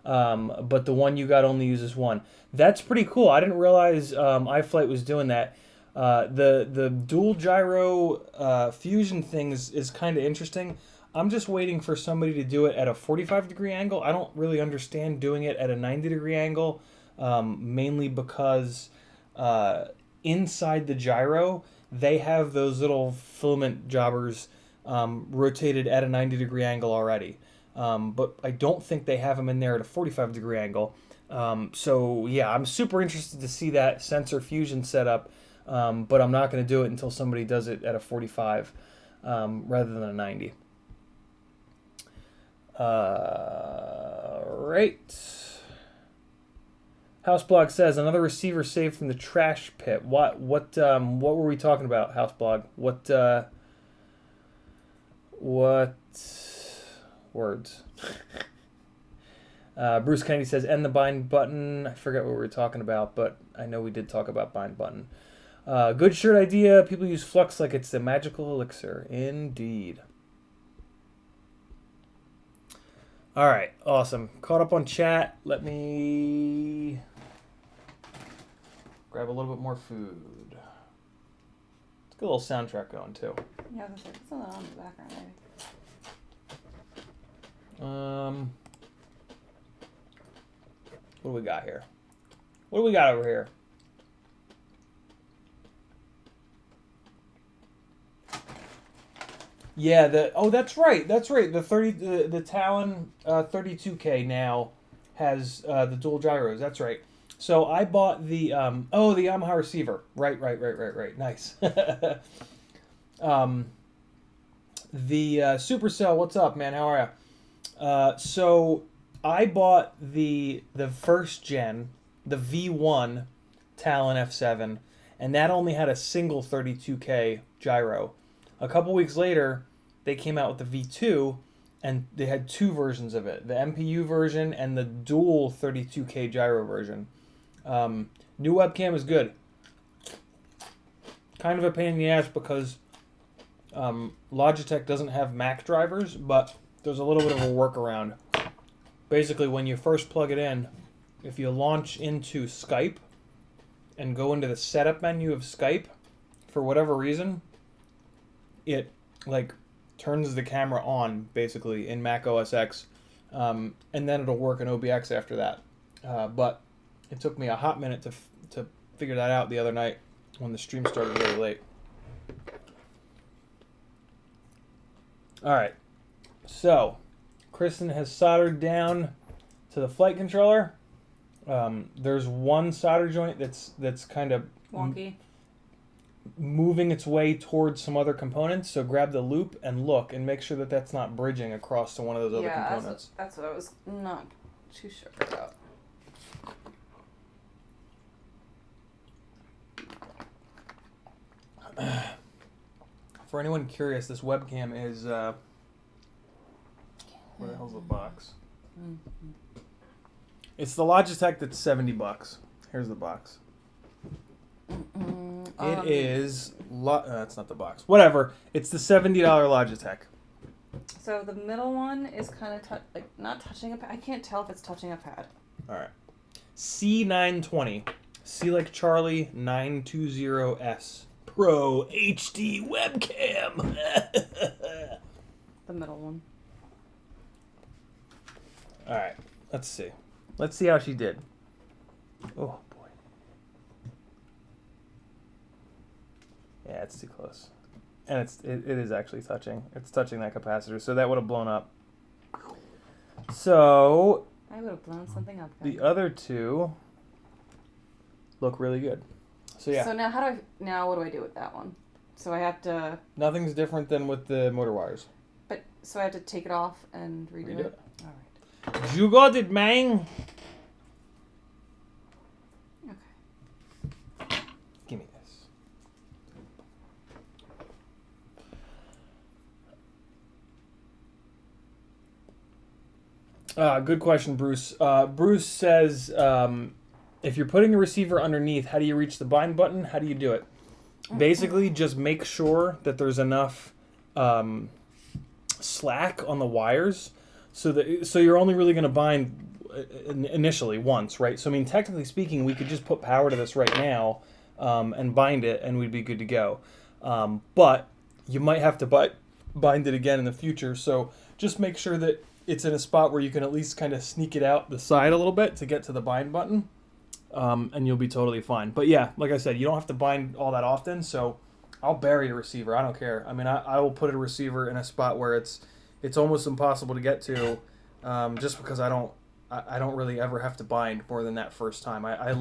But the one you got only uses one. That's pretty cool. I didn't realize iFlight was doing that. The dual gyro fusion thing is kind of interesting. I'm just waiting for somebody to do it at a 45-degree angle. I don't really understand doing it at a 90-degree angle. Mainly because inside the gyro, they have those little filament jobbers rotated at a 90-degree angle already. But I don't think they have them in there at a 45-degree angle. So, yeah, I'm super interested to see that sensor fusion setup, but I'm not going to do it until somebody does it at a 45 rather than a 90. Right. Houseblog says another receiver saved from the trash pit. What were we talking about, Houseblog? What words? Bruce Kennedy says end the bind button. I forget what we were talking about, but I know we did talk about bind button. Good shirt idea. People use flux like it's the magical elixir. Indeed. All right, awesome. Caught up on chat. Let me grab a little bit more food. Let's get a little soundtrack going too.
Yeah, there's something on in the background, maybe.
What do we got here? What do we got over here? Yeah, that's right. The Talon 32K now has the dual gyros. That's right. So I bought the the Yamaha receiver. Right. Nice. The Supercell. What's up, man? How are ya? So I bought the first gen, the V1 Talon F7, and that only had a single 32K gyro. A couple weeks later, they came out with the V2, and they had 2 versions of it, the MPU version and the dual 32K gyro version. New webcam is good. Kind of a pain in the ass because Logitech doesn't have Mac drivers, but there's a little bit of a workaround. Basically, when you first plug it in, if you launch into Skype and go into the setup menu of Skype, for whatever reason, it turns the camera on basically in Mac OS X, and then it'll work in OBX after that. But it took me a hot minute to figure that out the other night when the stream started really late. All right, so Kristin has soldered down to the flight controller. There's one solder joint that's kind of
wonky,
moving its way towards some other components, so grab the loop and look and make sure that that's not bridging across to one of those other components.
That's what I was not too sure about.
For anyone curious, this webcam is where the hell's the box?
Mm-hmm.
It's the Logitech that's $70. Here's the box. It is that's not the box. Whatever. It's the $70 Logitech.
So the middle one is kind of not touching a pad. I can't tell if it's touching a pad.
All right. C920. C like Charlie 920S Pro HD webcam.
The middle one.
All right. Let's see. Let's see how she did. Oh boy. Yeah, it's too close. And it is actually touching. It's touching that capacitor, so that would have blown up. So
I would have blown something up.
The other two look really good. So yeah.
So now what do I do with that one? So I have to.
Nothing's different than with the motor wires.
But so I have to take it off and redo it. All right.
You got it, man.
Okay.
Give me this. Good question, Bruce. Bruce says, if you're putting the receiver underneath, how do you reach the bind button? How do you do it? Basically, just make sure that there's enough slack on the wires, so you're only really going to bind initially once, right? So I mean, technically speaking, we could just put power to this right now and bind it, and we'd be good to go. But you might have to bind it again in the future. So just make sure that it's in a spot where you can at least kind of sneak it out the side a little bit to get to the bind button, and you'll be totally fine. But yeah, like I said, you don't have to bind all that often, so I'll bury a receiver. I don't care. I mean, I will put a receiver in a spot where it's almost impossible to get to, just because I don't really ever have to bind more than that first time. I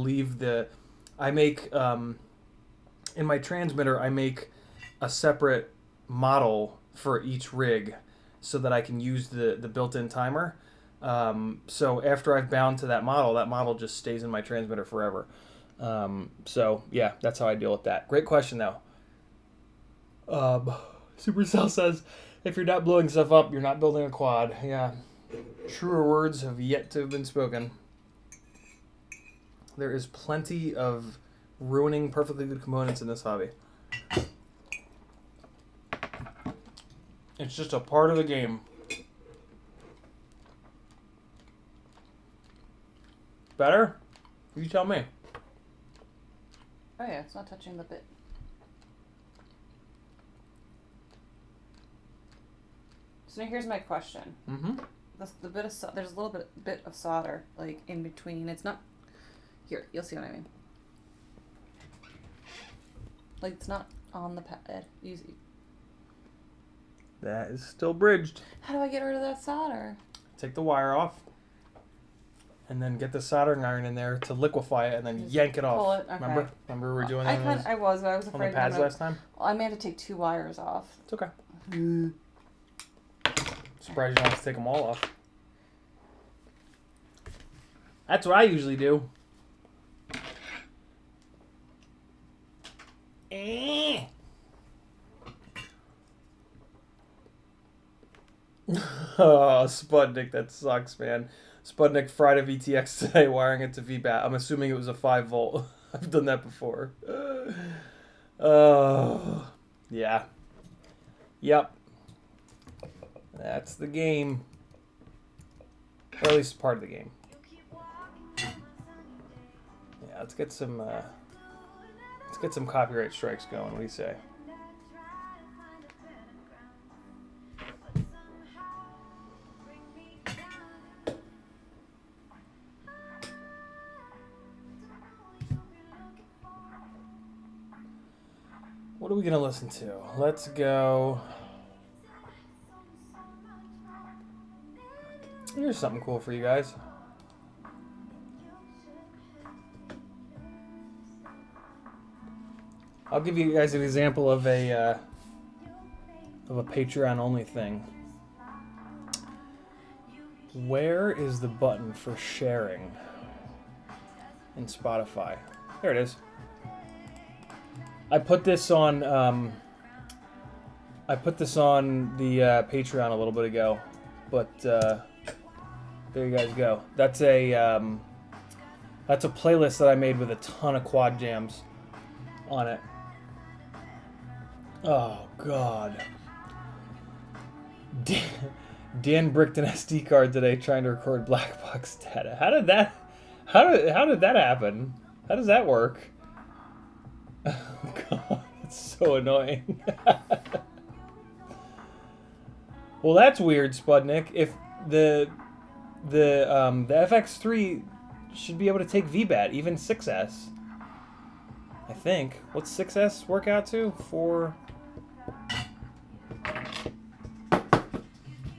make, in my transmitter, I make a separate model for each rig, so that I can use the built-in timer. So after I've bound to that model just stays in my transmitter forever. So yeah, that's how I deal with that. Great question though. Supercell says, if you're not blowing stuff up, you're not building a quad. Yeah, truer words have yet to have been spoken. There is plenty of ruining perfectly good components in this hobby. It's just a part of the game. Better? You tell me.
Oh yeah, it's not touching the bit. So now here's my question.
Mm-hmm.
The bit of there's a little bit of solder like in between. It's not. Here, you'll see what I mean. Like it's not on the pad. Easy.
That is still bridged.
How do I get rid of that solder?
Take the wire off, and then get the soldering iron in there to liquefy it, and then
Just
yank it off.
pull it, okay.
Remember we were doing that
I was afraid
on the pads last time?
Well, I may have to take 2 wires off.
It's okay. Surprised you don't have to take them all off. That's what I usually do. Oh, Sputnik, that sucks, man. Sputnik fried a VTX today, wiring it to VBAT. I'm assuming it was a 5 volt. I've done that before. Oh, yeah. Yep. That's the game. Or at least part of the game. Yeah, let's get some copyright strikes going. What do you say? What are we gonna listen to? Let's go. Here's something cool for you guys. I'll give you guys an example of a Patreon only thing. Where is the button for sharing in Spotify? There it is. I put this on the Patreon a little bit ago, but there you guys go. That's a playlist that I made with a ton of quad jams on it. Oh God. Dan bricked an SD card today trying to record black box data. How did that happen? How does that work? Oh God, it's so annoying. Well, that's weird, Spudnik. If the FX3 should be able to take VBAT, even 6S. I think. What's 6S work out to? 4.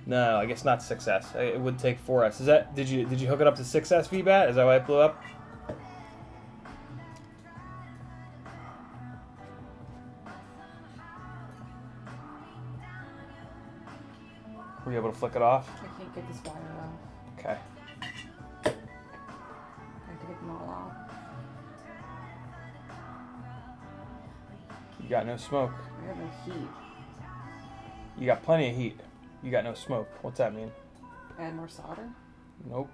No, I guess not 6S. It would take 4S. Is that did you hook it up to 6S VBAT? Is that why it blew up? Were you able to flick it off?
I can't get this wire off.
Okay.
I have to get them all off.
You got no smoke.
I have no heat.
You got plenty of heat. You got no smoke. What's that mean?
Add more solder?
Nope.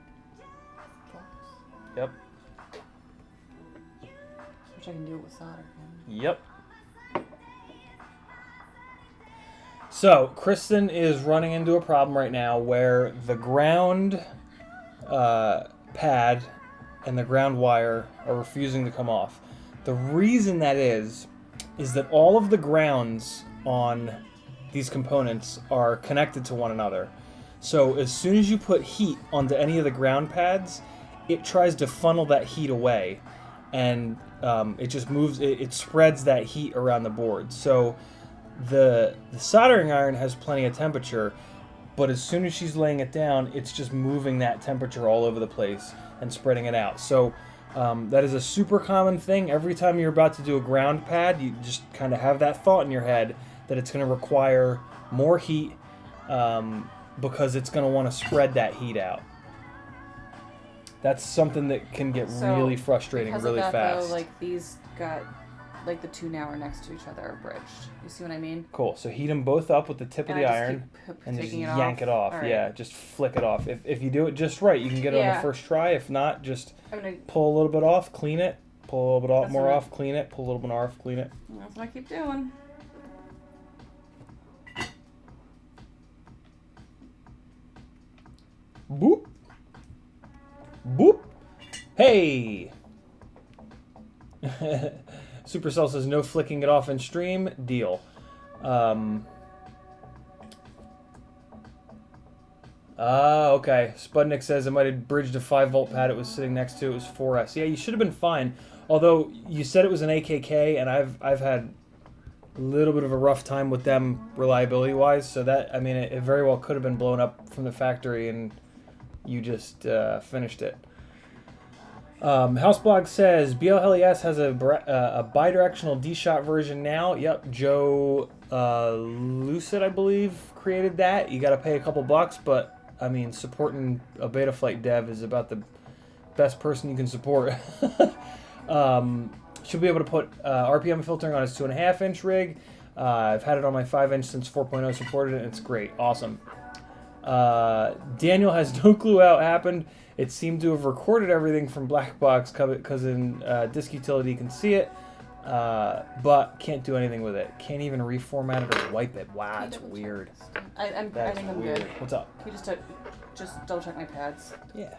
Flux?
Yep.
Which I can do it with solder.
Yep. So, Kristin is running into a problem right now where the ground pad and the ground wire are refusing to come off. The reason that is that all of the grounds on these components are connected to one another. So as soon as you put heat onto any of the ground pads, it tries to funnel that heat away, and it just moves. It spreads that heat around the board. So the soldering iron has plenty of temperature, but as soon as she's laying it down, it's just moving that temperature all over the place and spreading it out. So that is a super common thing. Every time you're about to do a ground pad, you just kind of have that thought in your head that it's going to require more heat because it's going to want to spread that heat out. That's something that can get really frustrating really
fast.
fast.
Though, like these got, like the two now are next to each other, are bridged. You see what I mean?
Cool. So heat them both up with the tip of the iron and just yank it off.
Right.
Yeah, just flick it off. If you do it just right, you can get it on the first try. If not, just pull a little bit off, clean it, pull a little bit more off, clean it, pull a little bit more off, clean it.
That's what I keep doing.
Boop. Boop. Hey. Supercell says no flicking it off in stream. Deal. Okay. Spudnik says it might have bridged a 5-volt pad it was sitting next to. It was 4S. Yeah, you should have been fine. Although you said it was an AKK, and I've had a little bit of a rough time with them reliability-wise. So that, I mean, it very well could have been blown up from the factory, and you just finished it. Houseblog says BLHES has a bidirectional D-shot version now. Yep, Joe Lucid, I believe, created that. You got to pay a couple bucks, but I mean, supporting a Betaflight dev is about the best person you can support. Should be able to put RPM filtering on his 2.5-inch rig. I've had it on my 5-inch since 4.0 supported it, and it's great. Awesome. Daniel has no clue how it happened. It seemed to have recorded everything from black box because in disk utility you can see it, but can't do anything with it. Can't even reformat it or wipe it. Wow, that's weird.
I think I'm good.
What's up?
Can you just double check my pads?
Yeah.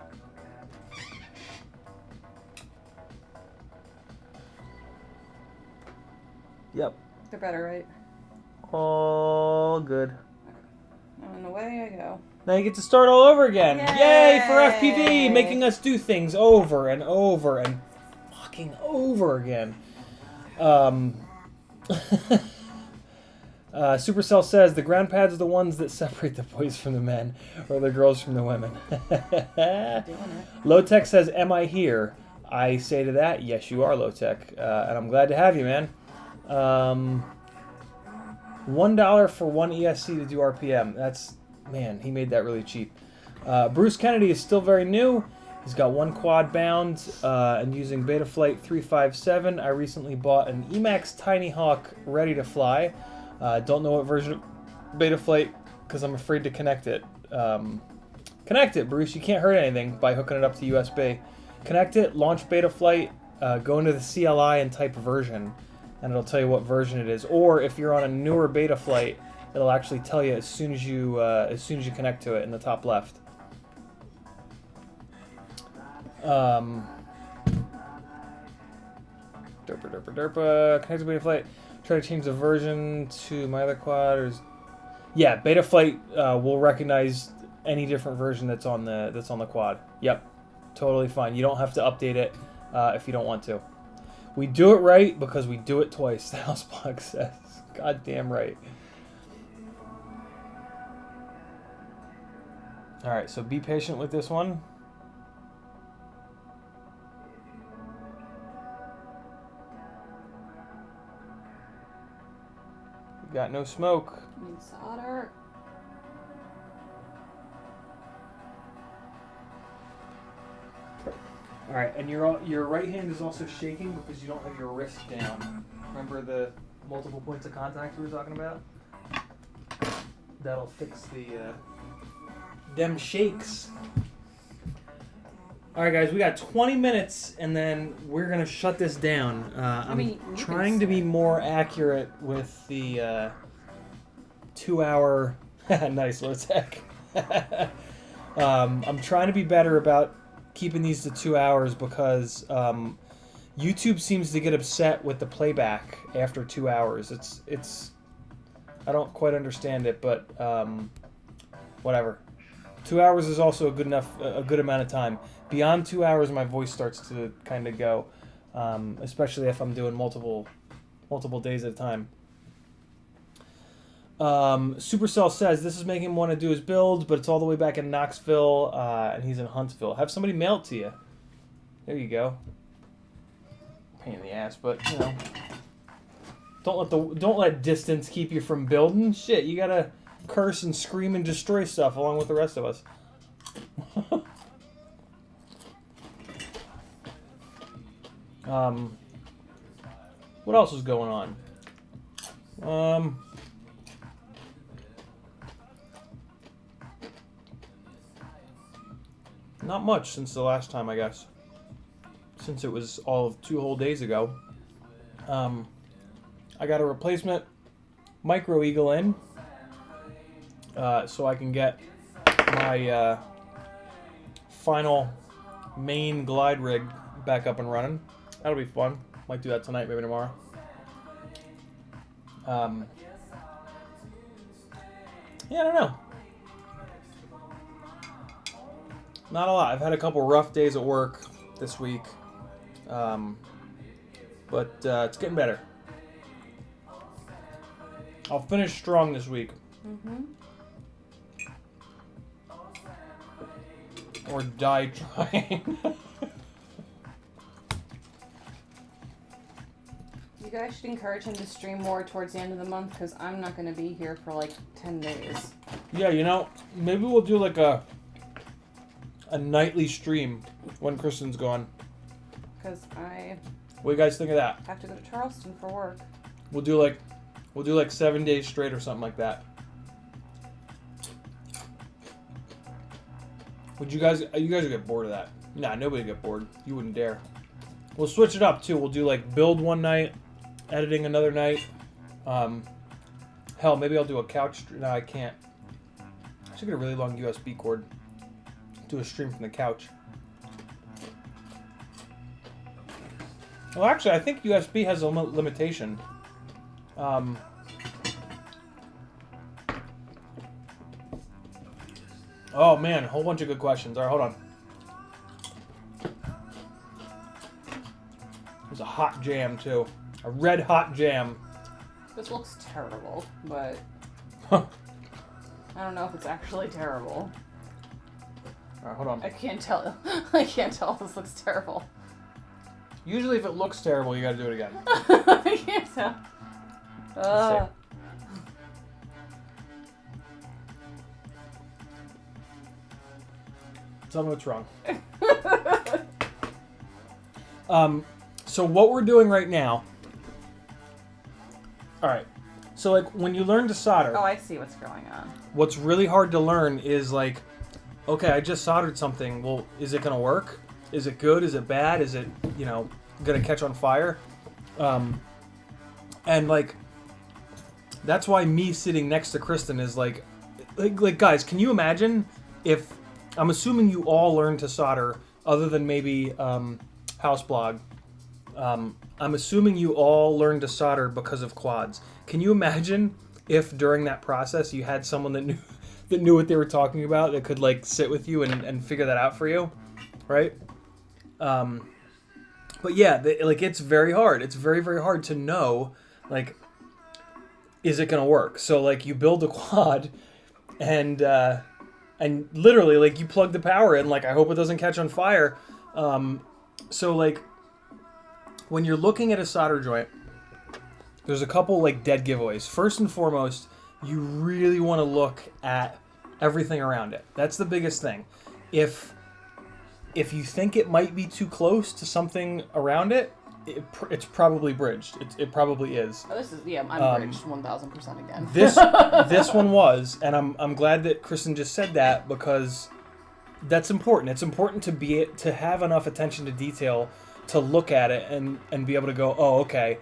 Yep.
They're better, right?
All good.
And away I go.
Now you get to start all over again.
Yay!
Yay for FPV, making us do things over and over and fucking over again. Supercell says the ground pads are the ones that separate the boys from the men, or the girls from the women. Low-Tech says, am I here? I say to that, yes you are, Low-Tech, and I'm glad to have you, man. $1 for one ESC to do RPM. That's, man, he made that really cheap. Bruce Kennedy is still very new. He's got one quad bound, and using Betaflight 357, I recently bought an Emax Tiny Hawk ready to fly. Don't know what version of Betaflight because I'm afraid to connect it. Connect it, Bruce. You can't hurt anything by hooking it up to USB. Connect it, launch Betaflight, go into the CLI and type version, and it'll tell you what version it is. Or if you're on a newer Betaflight, it'll actually tell you as soon as you connect to it in the top left. Derpa. Connect to Betaflight. Try to change the version to my other quad. Yeah, Betaflight will recognize any different version that's on the quad. Yep, totally fine. You don't have to update it if you don't want to. We do it right because we do it twice. The Houseblock says, "God damn right." All right, so be patient with this one. Got no smoke.
Need solder.
All right, and your right hand is also shaking because you don't have your wrist down. Remember the multiple points of contact we were talking about? That'll fix the them shakes. All right, guys, we got 20 minutes, and then we're gonna shut this down. I'm trying to be more accurate with the 2-hour. Nice, let's heck. I'm trying to be better about keeping these to 2 hours because YouTube seems to get upset with the playback after 2 hours. It's I don't quite understand it, but whatever. 2 hours is also a good amount of time. Beyond 2 hours, my voice starts to kind of go, especially if I'm doing multiple days at a time. Supercell says this is making him want to do his builds, but it's all the way back in Knoxville, and he's in Huntsville. Have somebody mail it to you. There you go. Pain in the ass, but you know, don't let distance keep you from building. Shit, you gotta curse and scream and destroy stuff along with the rest of us. What else is going on? Not much since the last time, I guess. Since it was all of 2 whole days ago. I got a replacement Micro Eagle in, so I can get my final main glide rig back up and running. That'll be fun. Might do that tonight, maybe tomorrow. Yeah, I don't know. Not a lot. I've had a couple rough days at work this week, but it's getting better. I'll finish strong this week. Or die trying.
You guys should encourage him to stream more towards the end of the month because I'm not going to be here for like 10 days.
Yeah, you know, maybe we'll do like a nightly stream when Kristin's gone.
Because I...
What do you guys think of that?
have to go to Charleston for work.
We'll do like 7 days straight or something like that. Would you guys would get bored of that? Nah, nobody would get bored. You wouldn't dare. We'll switch it up too. We'll do like build one night, editing another night. Hell, maybe I'll do a couch. No, I can't. I should get a really long USB cord. Do a stream from the couch. Well, actually, I think USB has a limitation. Oh man, a whole bunch of good questions. All right, hold on. There's a hot jam too. A red hot jam.
This looks terrible, but I don't know if it's actually terrible.
All right, hold on.
I can't tell. I can't tell if this looks terrible.
Usually, if it looks terrible, you gotta do it again.
I can't tell.
Tell me what's wrong. So what we're doing right now. All right. So like when you learn to solder.
Oh, I see what's going on.
What's really hard to learn is like, okay, I just soldered something. Well, is it gonna work? Is it good? Is it bad? Is it, gonna catch on fire? And like, that's why me sitting next to Kristin is like guys, can you imagine if, I'm assuming you all learned to solder other than maybe Houseblog. I'm assuming you all learned to solder because of quads. Can you imagine if during that process you had someone that knew what they were talking about, that could like sit with you and figure that out for you, right? But yeah, it's very hard. It's very, very hard to know, like, is it gonna work? So like you build a quad, and literally like you plug the power in. Like I hope it doesn't catch on fire. So like when you're looking at a solder joint, there's a couple like dead giveaways. First and foremost, you really want to look at everything around it. That's the biggest thing. If you think it might be too close to something around it, it's probably bridged. It probably is.
Oh, I'm bridged 1,000% again.
This one was, and I'm glad that Kristin just said that, because that's important. It's important to have enough attention to detail to look at it and be able to go, oh, okay,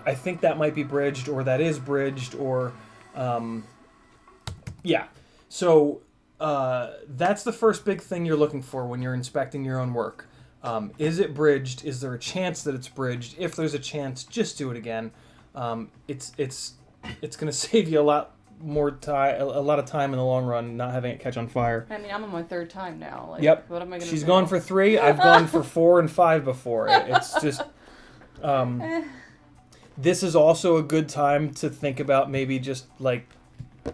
I think that might be bridged, or that is bridged, or yeah. So that's the first big thing you're looking for when you're inspecting your own work. Is it bridged? Is there a chance that it's bridged? If there's a chance, just do it again. It's going to save you a lot of time in the long run, not having it catch on fire.
I mean, I'm on my third time now. Like,
yep.
What am I going to do?
She's gone for 3. I've gone for 4 and 5 before. It's just... This is also a good time to think about maybe just, like,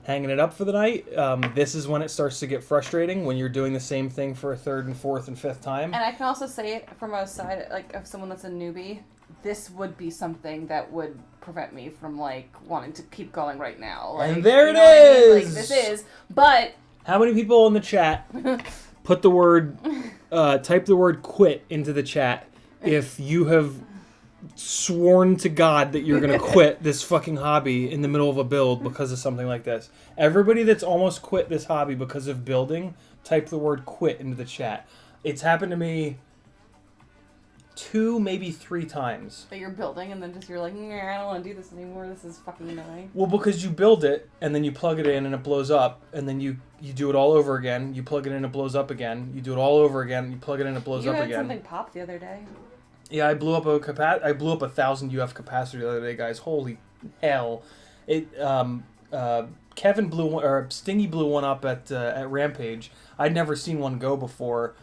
hanging it up for the night. This is when it starts to get frustrating, when you're doing the same thing for a 3rd and 4th and 5th time.
And I can also say it from a side, like, of someone that's a newbie, this would be something that would prevent me from, like, wanting to keep going right now. Like,
and there it is!
I mean? Like, this is, but...
How many people in the chat put the word, type the word quit into the chat if you have sworn to God that you're going to quit this fucking hobby in the middle of a build because of something like this? Everybody that's almost quit this hobby because of building, type the word quit into the chat. It's happened to me 2, maybe 3 times.
That you're building and then just you're like, I don't want to do this anymore. This is fucking annoying.
Well, because you build it and then you plug it in and it blows up, and then you do it all over again. You plug it in, it blows up again. You do it all over again. You plug it in, it blows up again.
You had something pop the other day.
Yeah, I blew up a 1,000 UF capacitor the other day, guys. Holy hell! Kevin blew one, or Stingy blew one up at Rampage. I'd never seen one go before,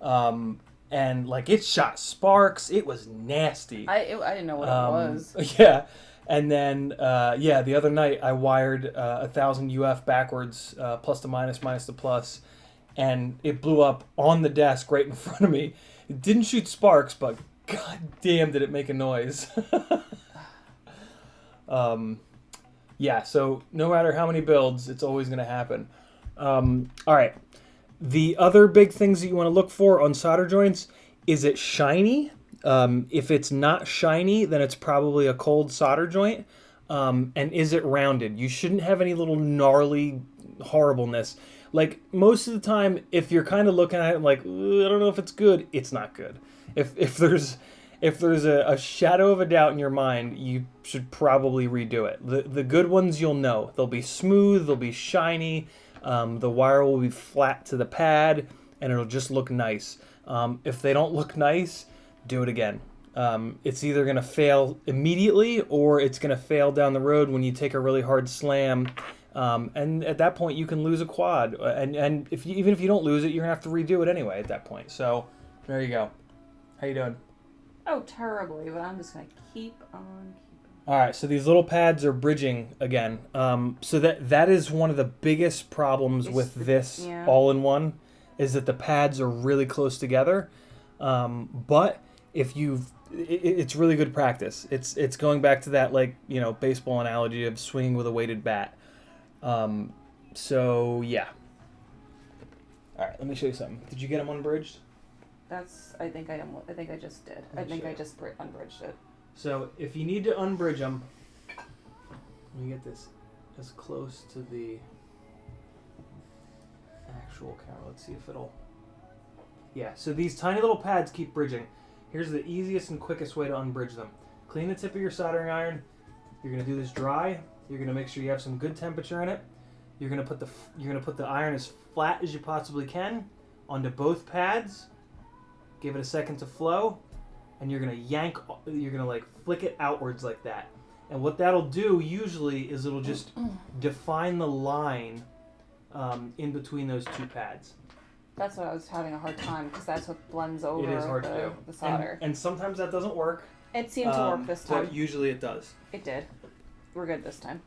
and like it shot sparks. It was nasty.
I didn't know what it was.
Yeah, and then the other night I wired 1,000 UF backwards, plus to minus, minus to plus, and it blew up on the desk right in front of me. It didn't shoot sparks, but God damn, did it make a noise. Yeah, so no matter how many builds, it's always going to happen. All right. The other big things that you want to look for on solder joints, is it shiny? If it's not shiny, then it's probably a cold solder joint. And is it rounded? You shouldn't have any little gnarly horribleness. Like, most of the time, if you're kind of looking at it like, I don't know if it's good, it's not good. If there's a shadow of a doubt in your mind, you should probably redo it. The good ones you'll know. They'll be smooth, they'll be shiny, the wire will be flat to the pad, and it'll just look nice. If they don't look nice, do it again. It's either going to fail immediately, or it's going to fail down the road when you take a really hard slam. And at that point, you can lose a quad. And even if you don't lose it, you're going to have to redo it anyway at that point. So, there you go. How you doing?
Oh, terribly, but I'm just going to keep on keeping.
All right, so these little pads are bridging again. So that is one of the biggest problems with this all-in-one, is that the pads are really close together. But if it's really good practice. It's going back to that, like, baseball analogy of swinging with a weighted bat. So, yeah. All right, let me show you something. Did you get them unbridged?
I think I just did. I think I just unbridged it.
So if you need to unbridge them, let me get this as close to the actual camera. Let's see if it'll... Yeah, so these tiny little pads keep bridging. Here's the easiest and quickest way to unbridge them. Clean the tip of your soldering iron. You're going to do this dry. You're going to make sure you have some good temperature in it. You're going to put the iron as flat as you possibly can onto both pads. Give it a second to flow, and you're going to like flick it outwards like that. And what that'll do usually is it'll just define the line in between those two pads.
That's what I was having a hard time, because that's what blends over
It is hard to do.
The solder.
And sometimes that doesn't work.
It seemed to work this time.
But usually it does.
It did. We're good this time.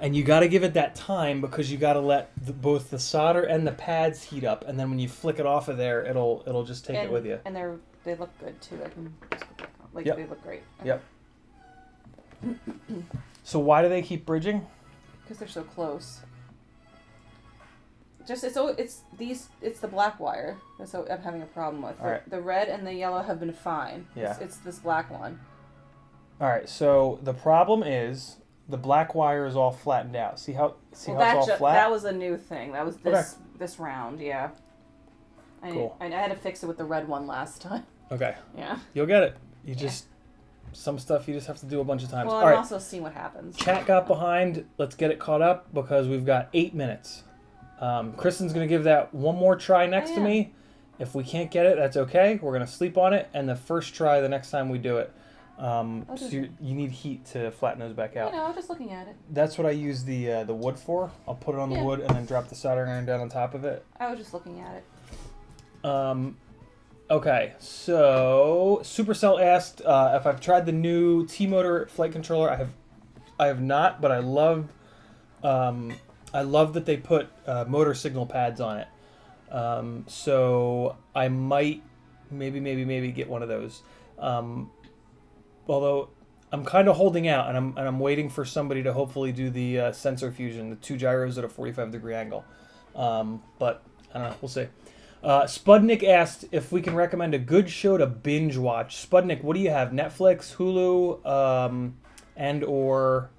And you got to give it that time, because you got to let both the solder and the pads heat up, and then when you flick it off of there, it'll just take it with you.
And they look good too. I can just put that on. Like
Yep.
they look great.
Yep. So why do they keep bridging?
Because they're so close. Just it's the black wire. That's what I'm having a problem with.
All right.
The red and the yellow have been fine.
Yeah.
It's this black one.
All right. So the problem is the black wire is all flattened out. See how it's all flat?
That was a new thing. That was this round. Yeah.
Cool.
I had to fix it with the red one last time.
Okay.
Yeah.
You'll get it. You just some stuff you just have to do a bunch of times.
Well,
all
I'm
right.
also seeing what happens.
Chat got behind. Let's get it caught up because we've got 8 minutes. Kristin's going to give that one more try next to me. If we can't get it, that's okay. We're going to sleep on it, and the first try the next time we do it. So you need heat to flatten those back out.
I'm just looking at it.
That's what I use the wood for. I'll put it on the wood and then drop the soldering iron down on top of it.
I was just looking at it.
Okay, so Supercell asked if I've tried the new T-Motor flight controller. I have not, but I love that they put motor signal pads on it. So I might maybe get one of those. Although I'm kind of holding out, and I'm waiting for somebody to hopefully do the sensor fusion, the 2 gyros at a 45-degree angle. But I don't know. We'll see. Spudnik asked if we can recommend a good show to binge watch. Spudnik, what do you have? Netflix, Hulu, and or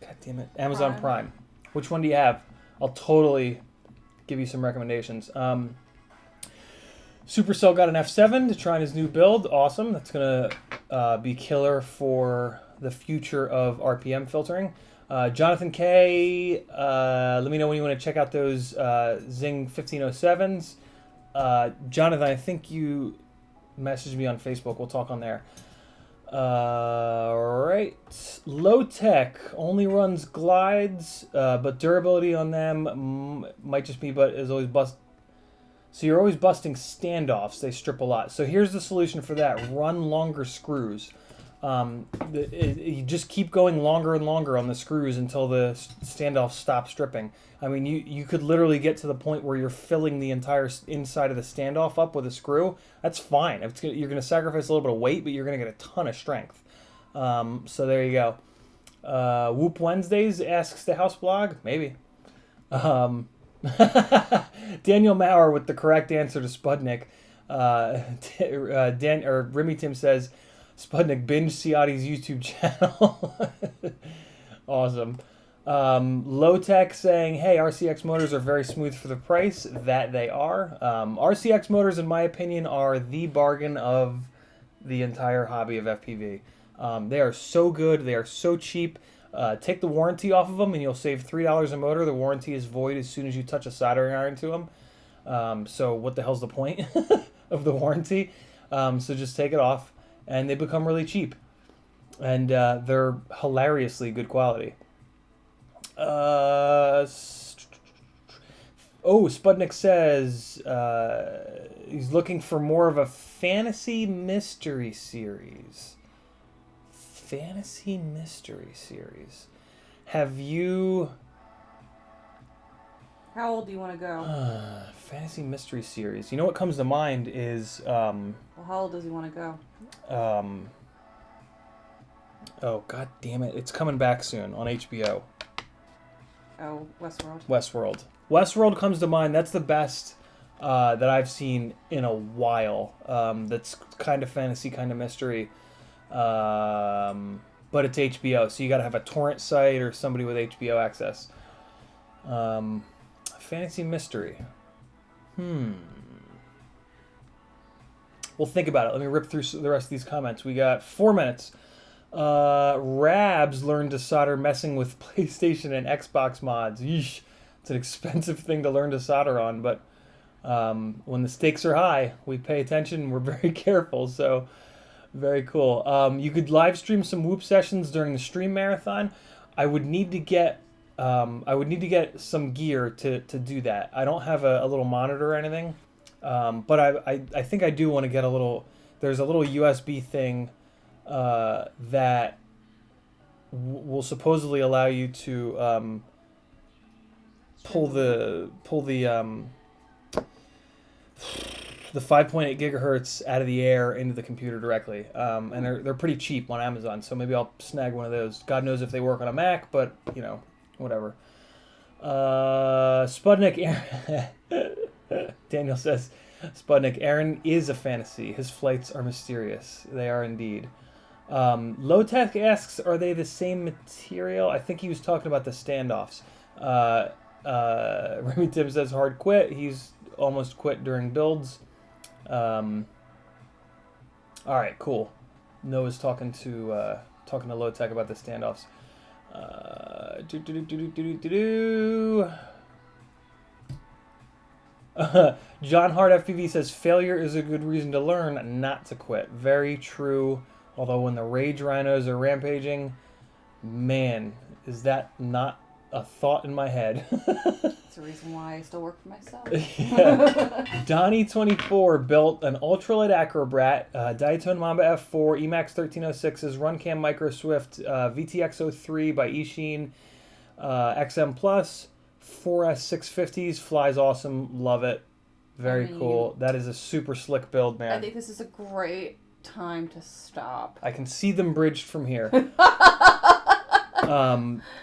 God damn it, Amazon Prime. Which one do you have? I'll totally give you some recommendations. Supercell got an F7 to try on his new build. Awesome. That's going to be killer for the future of RPM filtering. Jonathan K, let me know when you want to check out those Zing 1507s. Jonathan, I think you messaged me on Facebook. We'll talk on there. Alright. Low Tech only runs glides, but durability on them might just be, but is always bust. So you're always busting standoffs. They strip a lot. So here's the solution for that. Run longer screws. You just keep going longer and longer on the screws until the standoff stops stripping. I mean, you could literally get to the point where you're filling the entire inside of the standoff up with a screw. That's fine. You're going to sacrifice a little bit of weight, but you're going to get a ton of strength. So there you go. Whoop Wednesdays asks the house blog. Maybe. Daniel Maurer with the correct answer to Spudnik. Remy Tim says, Spudnik, binge Ciotti's YouTube channel. Awesome. Low Tech saying, hey, RCX motors are very smooth for the price. That they are. RCX motors, in my opinion, are the bargain of the entire hobby of FPV. They are so good. They are so cheap. Take the warranty off of them and you'll save $3 a motor. The warranty is void as soon as you touch a soldering iron to them. So what the hell's the point of the warranty? So just take it off. And they become really cheap. And they're hilariously good quality. Spudnik says he's looking for more of a fantasy mystery series. Fantasy mystery series. Have you...
How old do you want to go?
Fantasy mystery series. You know what comes to mind is...
Well, how old does he want to go?
Oh, god damn it. It's coming back soon on HBO.
Oh, Westworld.
Westworld. Westworld comes to mind. That's the best that I've seen in a while. That's kind of fantasy, kind of mystery. But it's HBO, so you got to have a torrent site or somebody with HBO access. Fantasy mystery. Well, think about it. Let me rip through the rest of these comments. We got 4 minutes. Rabs learned to solder messing with PlayStation and Xbox mods. Yeesh. It's an expensive thing to learn to solder on, but when the stakes are high, we pay attention. We're very careful, so very cool. You could live stream some Whoop sessions during the stream marathon. I would need to get some gear to do that. I don't have a little monitor or anything, but I think I do want to get a little. There's a little USB thing that will supposedly allow you to pull the 5.8 gigahertz out of the air into the computer directly, and they're pretty cheap on Amazon. So maybe I'll snag one of those. God knows if they work on a Mac, but whatever. Spudnik Aaron Daniel says, Spudnik Aaron is a fantasy. His flights are mysterious. They are indeed. Low Tech asks, are they the same material? I think he was talking about the standoffs. Remy Tim says hard quit. He's almost quit during builds. All right, cool. Noah's talking to Low Tech about the standoffs. John Hart FPV says failure is a good reason to learn, not to quit. Very true. Although when the rage rhinos are rampaging, man, is that not a thought in my head.
That's the reason why I still work for myself.
Yeah. Donnie24 built an ultralight Acrobrat, Diatone Mamba F4, Emax 1306's Runcam Micro Swift, VTX03 by Ishin, XM Plus, 4S 650s, flies awesome, love it. Very cool. That is a super slick build, man.
I think this is a great time to stop.
I can see them bridged from here.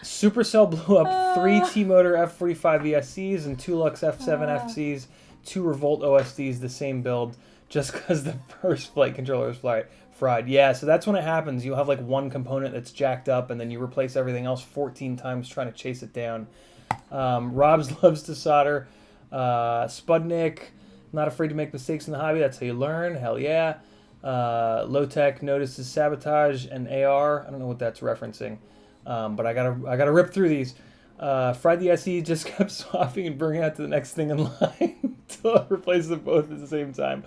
Supercell blew up 3 T-Motor F45 ESCs and 2 Lux F7 FCs, 2 Revolt OSDs, the same build, just because the first flight controller was fried. Yeah, so that's when it happens. You'll have like one component that's jacked up, and then you replace everything else 14 times trying to chase it down. Robs loves to solder. Spudnik, not afraid to make mistakes in the hobby. That's how you learn. Hell yeah. Low Tech notices sabotage and AR. I don't know what that's referencing. But I gotta rip through these. Fried the SE just kept swapping and bringing out to the next thing in line until I replace them both at the same time.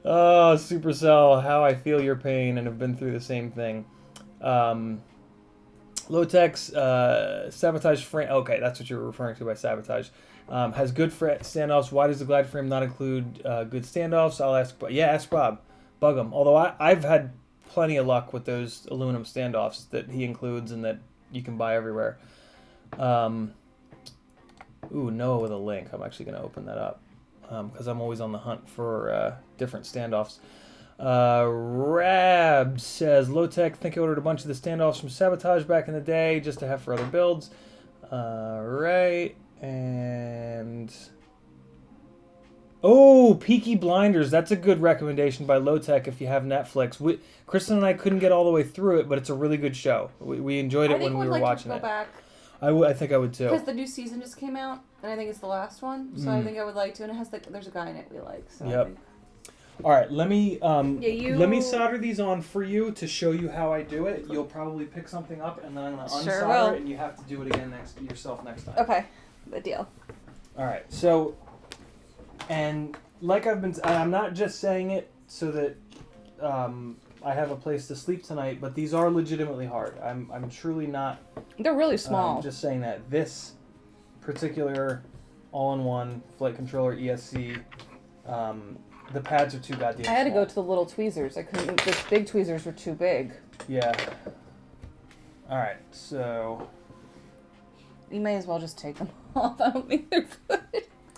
Oh, Supercell, how I feel your pain and have been through the same thing. Low Tech's sabotage frame. Okay, that's what you're referring to by sabotage. Has good standoffs. Why does the glide frame not include good standoffs? I'll ask. Ask Bob. Bug him. Although I've had plenty of luck with those aluminum standoffs that he includes and that you can buy everywhere. Noah with a link. I'm actually going to open that up because I'm always on the hunt for different standoffs. Rab says, Low Tech, think I ordered a bunch of the standoffs from Sabotage back in the day just to have for other builds. Right. And... Oh, Peaky Blinders. That's a good recommendation by Low Tech if you have Netflix. Kristin and I couldn't get all the way through it, but it's a really good show. We enjoyed it when we were watching it.
Back.
I think I would too.
Because the new season just came out, and I think it's the last one, so I think I would like to. And it has there's a guy in it we like. So
yep. All right, let me solder these on for you to show you how I do it. You'll probably pick something up, and then I'm going to unsolder it, and you have to do it again yourself next time.
Okay, good deal.
All right, so, and like I'm not just saying it so that I have a place to sleep tonight, but these are legitimately hard. I'm truly not.
They're really small.
Just saying that this particular all-in-one flight controller ESC. The pads are too goddamn small.
I had to go to the little tweezers. I couldn't. The big tweezers were too big.
Yeah. All right, so.
You may as well just take them off. I don't think they're good.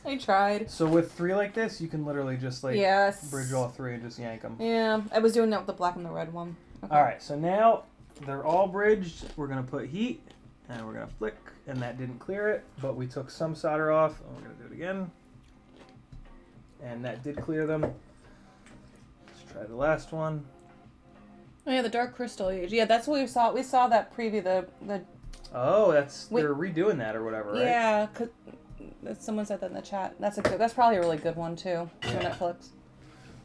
I tried.
So with 3 like this, you can literally just bridge all 3 and just yank them.
Yeah, I was doing that with the black and the red one. Okay.
All right, so now they're all bridged. We're gonna put heat, and we're gonna flick, and that didn't clear it, but we took some solder off, and we're gonna do it again. And that did clear them. Let's try the last one.
Oh yeah, the dark crystal age. Yeah, that's what we saw. We saw that preview. The
Oh, they're redoing that or whatever, right?
Yeah, someone said that in the chat. That's probably a really good one too.
Yeah.
On Netflix.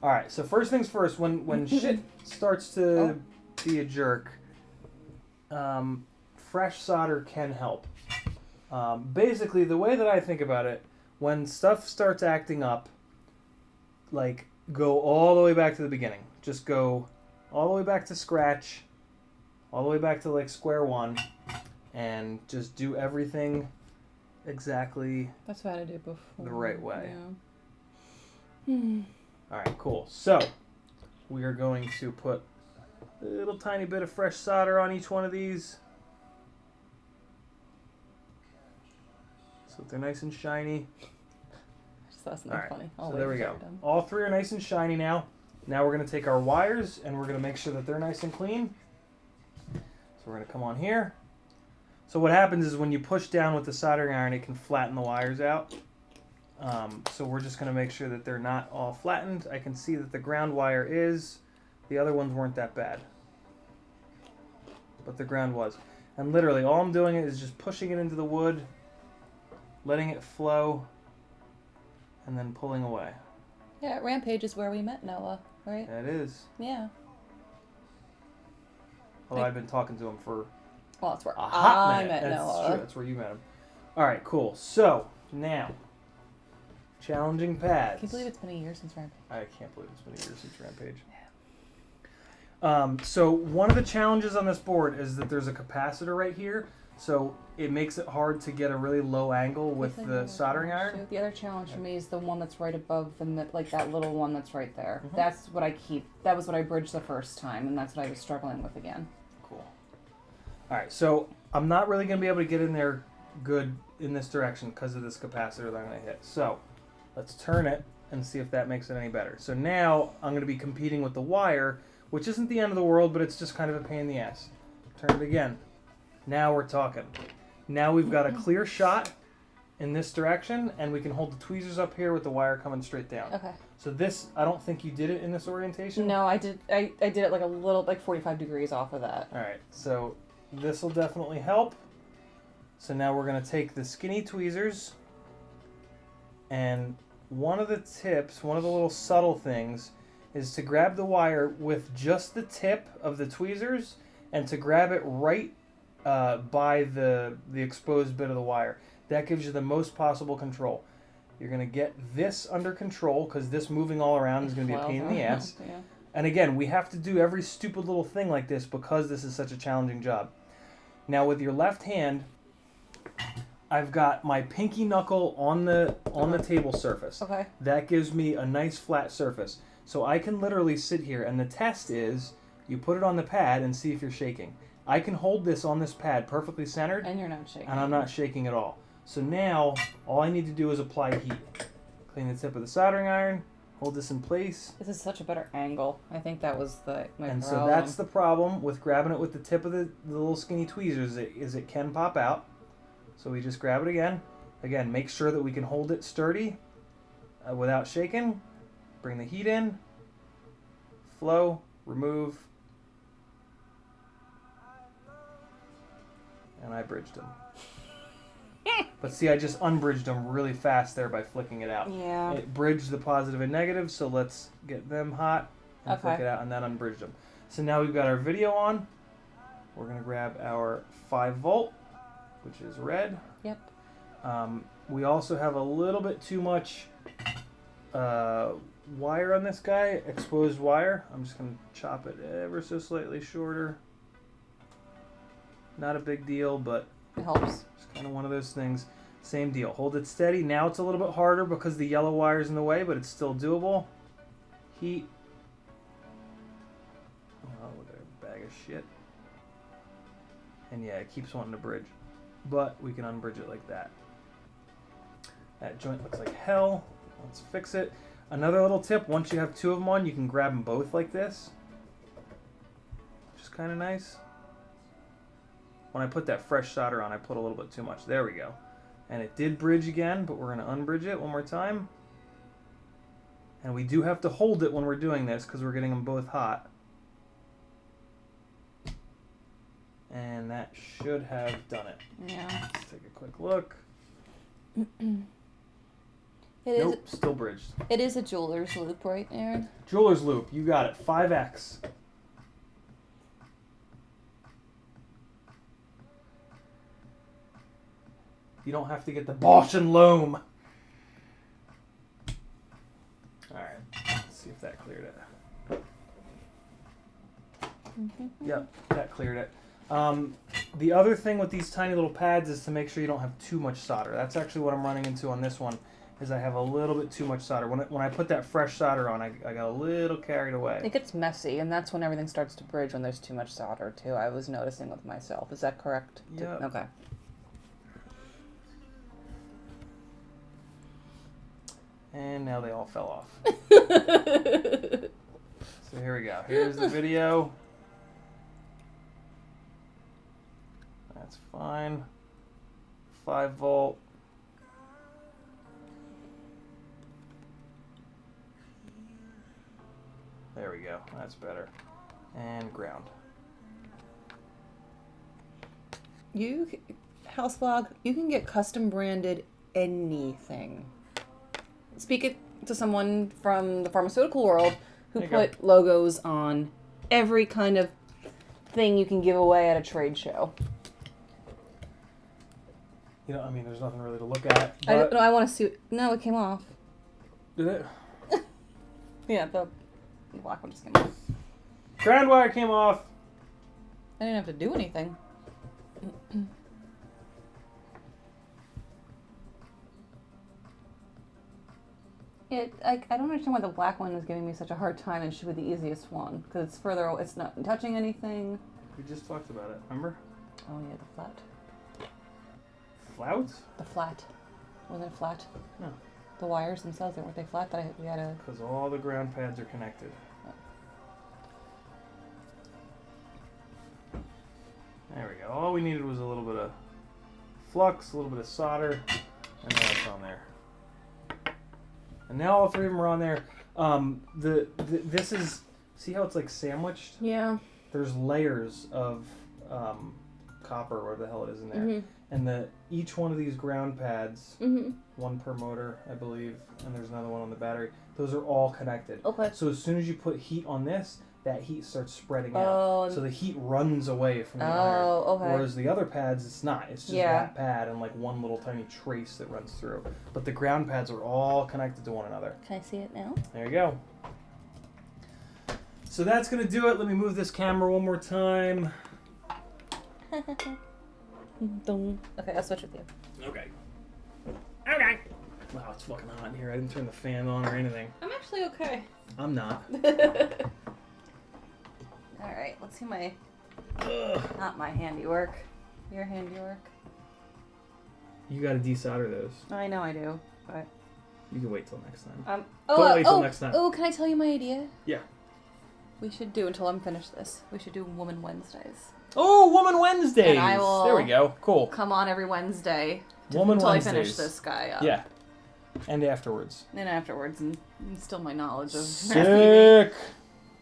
All right. So first things first. When shit starts to be a jerk, fresh solder can help. Basically, the way that I think about it, when stuff starts acting up, like go all the way back to the beginning. Just go all the way back to scratch, all the way back to like square one, and just do everything exactly
That's what I did before.
the right way.
Yeah.
All right, cool. So we are going to put a little tiny bit of fresh solder on each one of these, so they're nice and shiny.
That's not funny.
So there we go. All three are nice and shiny now. Now we're going to take our wires and we're going to make sure that they're nice and clean. So we're going to come on here. So what happens is when you push down with the soldering iron, it can flatten the wires out. So we're just going to make sure that they're not all flattened. I can see that the ground wire is. The other ones weren't that bad. But the ground was. And literally all I'm doing is just pushing it into the wood, letting it flow, and then pulling away.
Yeah, Rampage is where we met Noah, right?
That is.
Yeah.
Although I've been talking to him for
Well, that's where
a hot
I
minute.
met
That's
Noah.
true. That's where you met him. All right, cool. So now, challenging pads.
Can you believe it's been a year since Rampage?
I can't believe it's been a year since Rampage. So one of the challenges on this board is that there's a capacitor right here, so it makes it hard to get a really low angle with the soldering iron.
The other challenge for me is the one that's right above like that little one that's right there.
Mm-hmm.
That's what I keep. That was what I bridged the first time, and that's what I was struggling with again.
Cool. All right, so I'm not really going to be able to get in there good in this direction because of this capacitor that I'm going to hit. So let's turn it and see if that makes it any better. So now I'm going to be competing with the wire, which isn't the end of the world, but it's just kind of a pain in the ass. Turn it again. Now we're talking. Now we've got a clear shot in this direction, and we can hold the tweezers up here with the wire coming straight down.
Okay.
So this, I don't think you did it in this orientation.
No, I did. I did it like a little, like 45 degrees off of that.
All right, so this will definitely help. So now we're going to take the skinny tweezers, and one of the tips, one of the little subtle things, is to grab the wire with just the tip of the tweezers and to grab it right by the exposed bit of the wire. That gives you the most possible control. You're going to get this under control because this moving all around is going to be a pain in the ass.
Yeah.
And again, we have to do every stupid little thing like this because this is such a challenging job. Now with your left hand, I've got my pinky knuckle on the table surface.
Okay.
That gives me a nice flat surface. So I can literally sit here, and the test is you put it on the pad and see if you're shaking. I can hold this on this pad perfectly centered.
And you're not shaking.
And I'm not shaking at all. So now, all I need to do is apply heat. Clean the tip of the soldering iron, hold this in place.
This is such a better angle. I think that was my problem.
So that's the problem with grabbing it with the tip of the little skinny tweezers, is it can pop out. So we just grab it again. Again, make sure that we can hold it sturdy without shaking. Bring the heat in, flow, remove, and I bridged them. But see, I just unbridged them really fast there by flicking it out.
Yeah.
It bridged the positive and negative, so let's get them hot and flick it out and then unbridge them. So now we've got our video on. We're going to grab our 5 volt, which is red.
Yep.
We also have a little bit too much wire on this guy, exposed wire. I'm just going to chop it ever so slightly shorter. Not a big deal, but
it helps.
It's kind of one of those things. Same deal. Hold it steady. Now it's a little bit harder because the yellow wire's in the way, but it's still doable. Heat. Oh, look at a bag of shit. And yeah, it keeps wanting to bridge. But we can unbridge it like that. That joint looks like hell. Let's fix it. Another little tip, once you have 2 of them on, you can grab them both like this. Which is kind of nice. When I put that fresh solder on, I put a little bit too much. There we go. And it did bridge again, but we're going to unbridge it one more time. And we do have to hold it when we're doing this because we're getting them both hot. And that should have done it.
Yeah.
Let's take a quick look.
Nope,
still bridged.
It is a jeweler's loop, right, Aaron?
Jeweler's loop, you got it. 5X. You don't have to get the Bosch and Loam. Alright, let's see if that cleared it. Yep, that cleared it. The other thing with these tiny little pads is to make sure you don't have too much solder. That's actually what I'm running into on this one, is I have a little bit too much solder. When I put that fresh solder on, I got a little carried away.
It gets messy, and that's when everything starts to bridge, when there's too much solder, too. I was noticing with myself. Is that correct?
Yeah.
Okay.
And now they all fell off. So here we go. Here's the video. That's fine. 5 volt. There we go. That's better. And ground.
House blog, you can get custom branded anything. Speak it to someone from the pharmaceutical world who put logos on every kind of thing you can give away at a trade show.
You know, I mean, there's nothing really to look at.
I want to see. No, it came off.
Did it?
Yeah, the black one just came off.
Ground wire came off.
I didn't have to do anything. I don't understand why the black one is giving me such a hard time and should be the easiest one, because it's further, it's not touching anything.
We just talked about it, remember?
Oh yeah, the flat.
Flouts?
The flat. Wasn't it flat?
No.
The wires themselves, weren't they flat? We had a...
Because all the ground pads are connected. There we go. All we needed was a little bit of flux, a little bit of solder, and now it's on there. And now all 3 of them are on there. This is, see how it's like sandwiched?
Yeah.
There's layers of copper, or whatever the hell it is in there. Mm-hmm. And each one of these ground pads, one per motor, I believe, and there's another one on the battery, those are all connected. Okay. So as soon as you put heat on this, that heat starts spreading out. So the heat runs away from the iron.
Okay.
Whereas the other pads, it's not. It's just that pad and like one little tiny trace that runs through. But the ground pads are all connected to one another.
Can I see it now?
There you go. So that's going to do it. Let me move this camera one more time.
Okay, I'll switch with you.
Okay. Wow, it's fucking hot in here. I didn't turn the fan on or anything.
I'm actually okay.
I'm not.
Alright, let's see my... Not my handiwork. Your handiwork.
You gotta desolder those.
I know I do, but...
You can wait till next time.
Don't
wait till next time.
Oh, can I tell you my idea?
Yeah.
We should do, until I'm finished this, we should do Woman Wednesdays.
Oh, Woman Wednesdays!
And I will
there we go. Cool.
Come on every Wednesday
Woman
until
Wednesdays.
I finish this guy up.
Yeah. And afterwards.
And afterwards, and instill my knowledge of
Sick!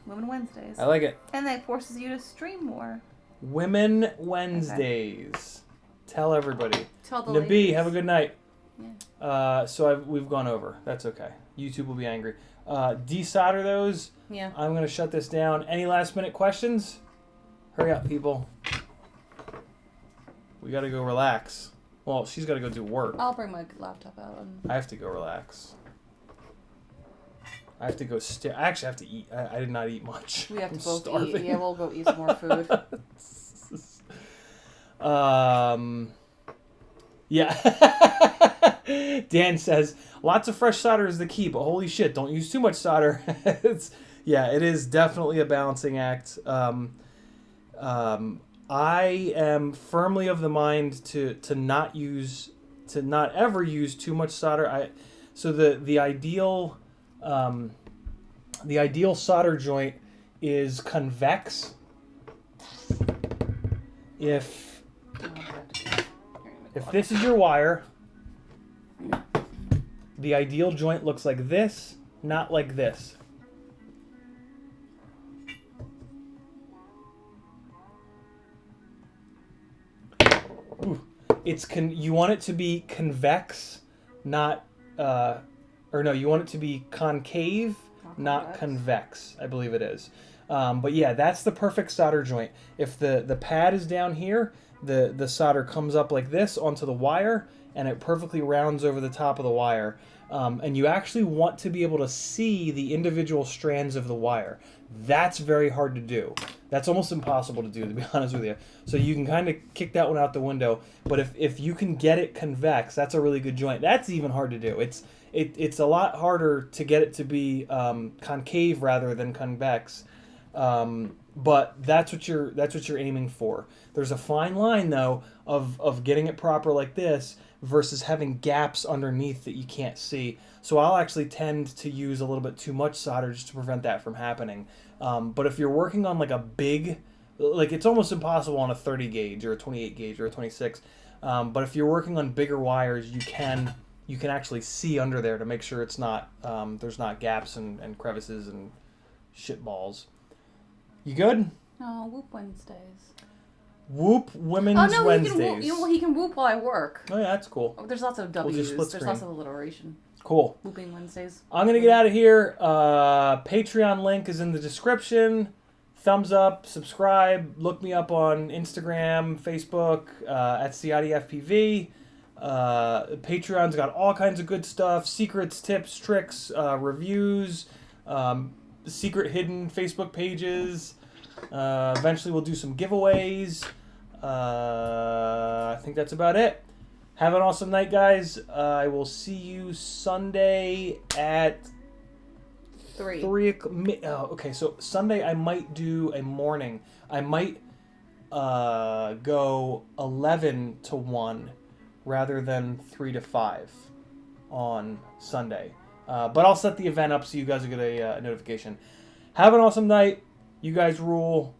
Women Wednesdays.
I like it. And
that forces you to stream more.
Women Wednesdays. Okay. Tell everybody.
Tell the
Nabi,
ladies.
have a good night.
Yeah.
So we've gone over. That's okay. YouTube will be angry. Desolder those.
Yeah.
I'm going to shut this down. Any last minute questions? Hurry up, people. We got to go relax. Well, she's got to go do work.
I'll bring my laptop out.
I have to go relax. I have to go I actually have to eat. I did not eat much.
We have
I'm
to both
starving.
eat. Yeah, we'll go eat some more food.
Yeah. Dan says, lots of fresh solder is the key, but holy shit, don't use too much solder. It is definitely a balancing act. I am firmly of the mind to not ever use too much solder. So the ideal solder joint is convex. If this is your wire, the ideal joint looks like this, not like this. Ooh. You want it to be convex, not or no, you want it to be concave, not convex. I believe it is. But yeah, that's the perfect solder joint. If the pad is down here, the solder comes up like this onto the wire, and it perfectly rounds over the top of the wire. And you actually want to be able to see the individual strands of the wire. That's very hard to do. That's almost impossible to do, to be honest with you. So you can kind of kick that one out the window. But if you can get it convex, that's a really good joint. That's even hard to do. It's a lot harder to get it to be concave rather than convex. But that's what you're aiming for. There's a fine line though of getting it proper like this versus having gaps underneath that you can't see. So I'll actually tend to use a little bit too much solder just to prevent that from happening. But if you're working on like a big, like it's almost impossible on a 30 gauge or a 28 gauge or a 26. But if you're working on bigger wires, you can actually see under there to make sure it's not there's not gaps and crevices and shit balls. You good?
No, Whoop Wednesdays.
Whoop Women's Wednesdays.
He can whoop while I work.
Oh yeah, that's cool.
Oh, there's lots of W's. There's lots of alliteration.
Cool.
Whooping Wednesdays.
I'm going to get out of here. Patreon link is in the description. Thumbs up, subscribe. Look me up on Instagram, Facebook, at Ciotti FPV. Patreon's got all kinds of good stuff. Secrets, tips, tricks, reviews, secret hidden Facebook pages. Eventually we'll do some giveaways. I think that's about it. Have an awesome night, guys. I will see you Sunday at 3. Okay, so Sunday I might do a morning. I might go 11 to 1 rather than 3 to 5 on Sunday. But I'll set the event up so you guys will get a notification. Have an awesome night. You guys rule.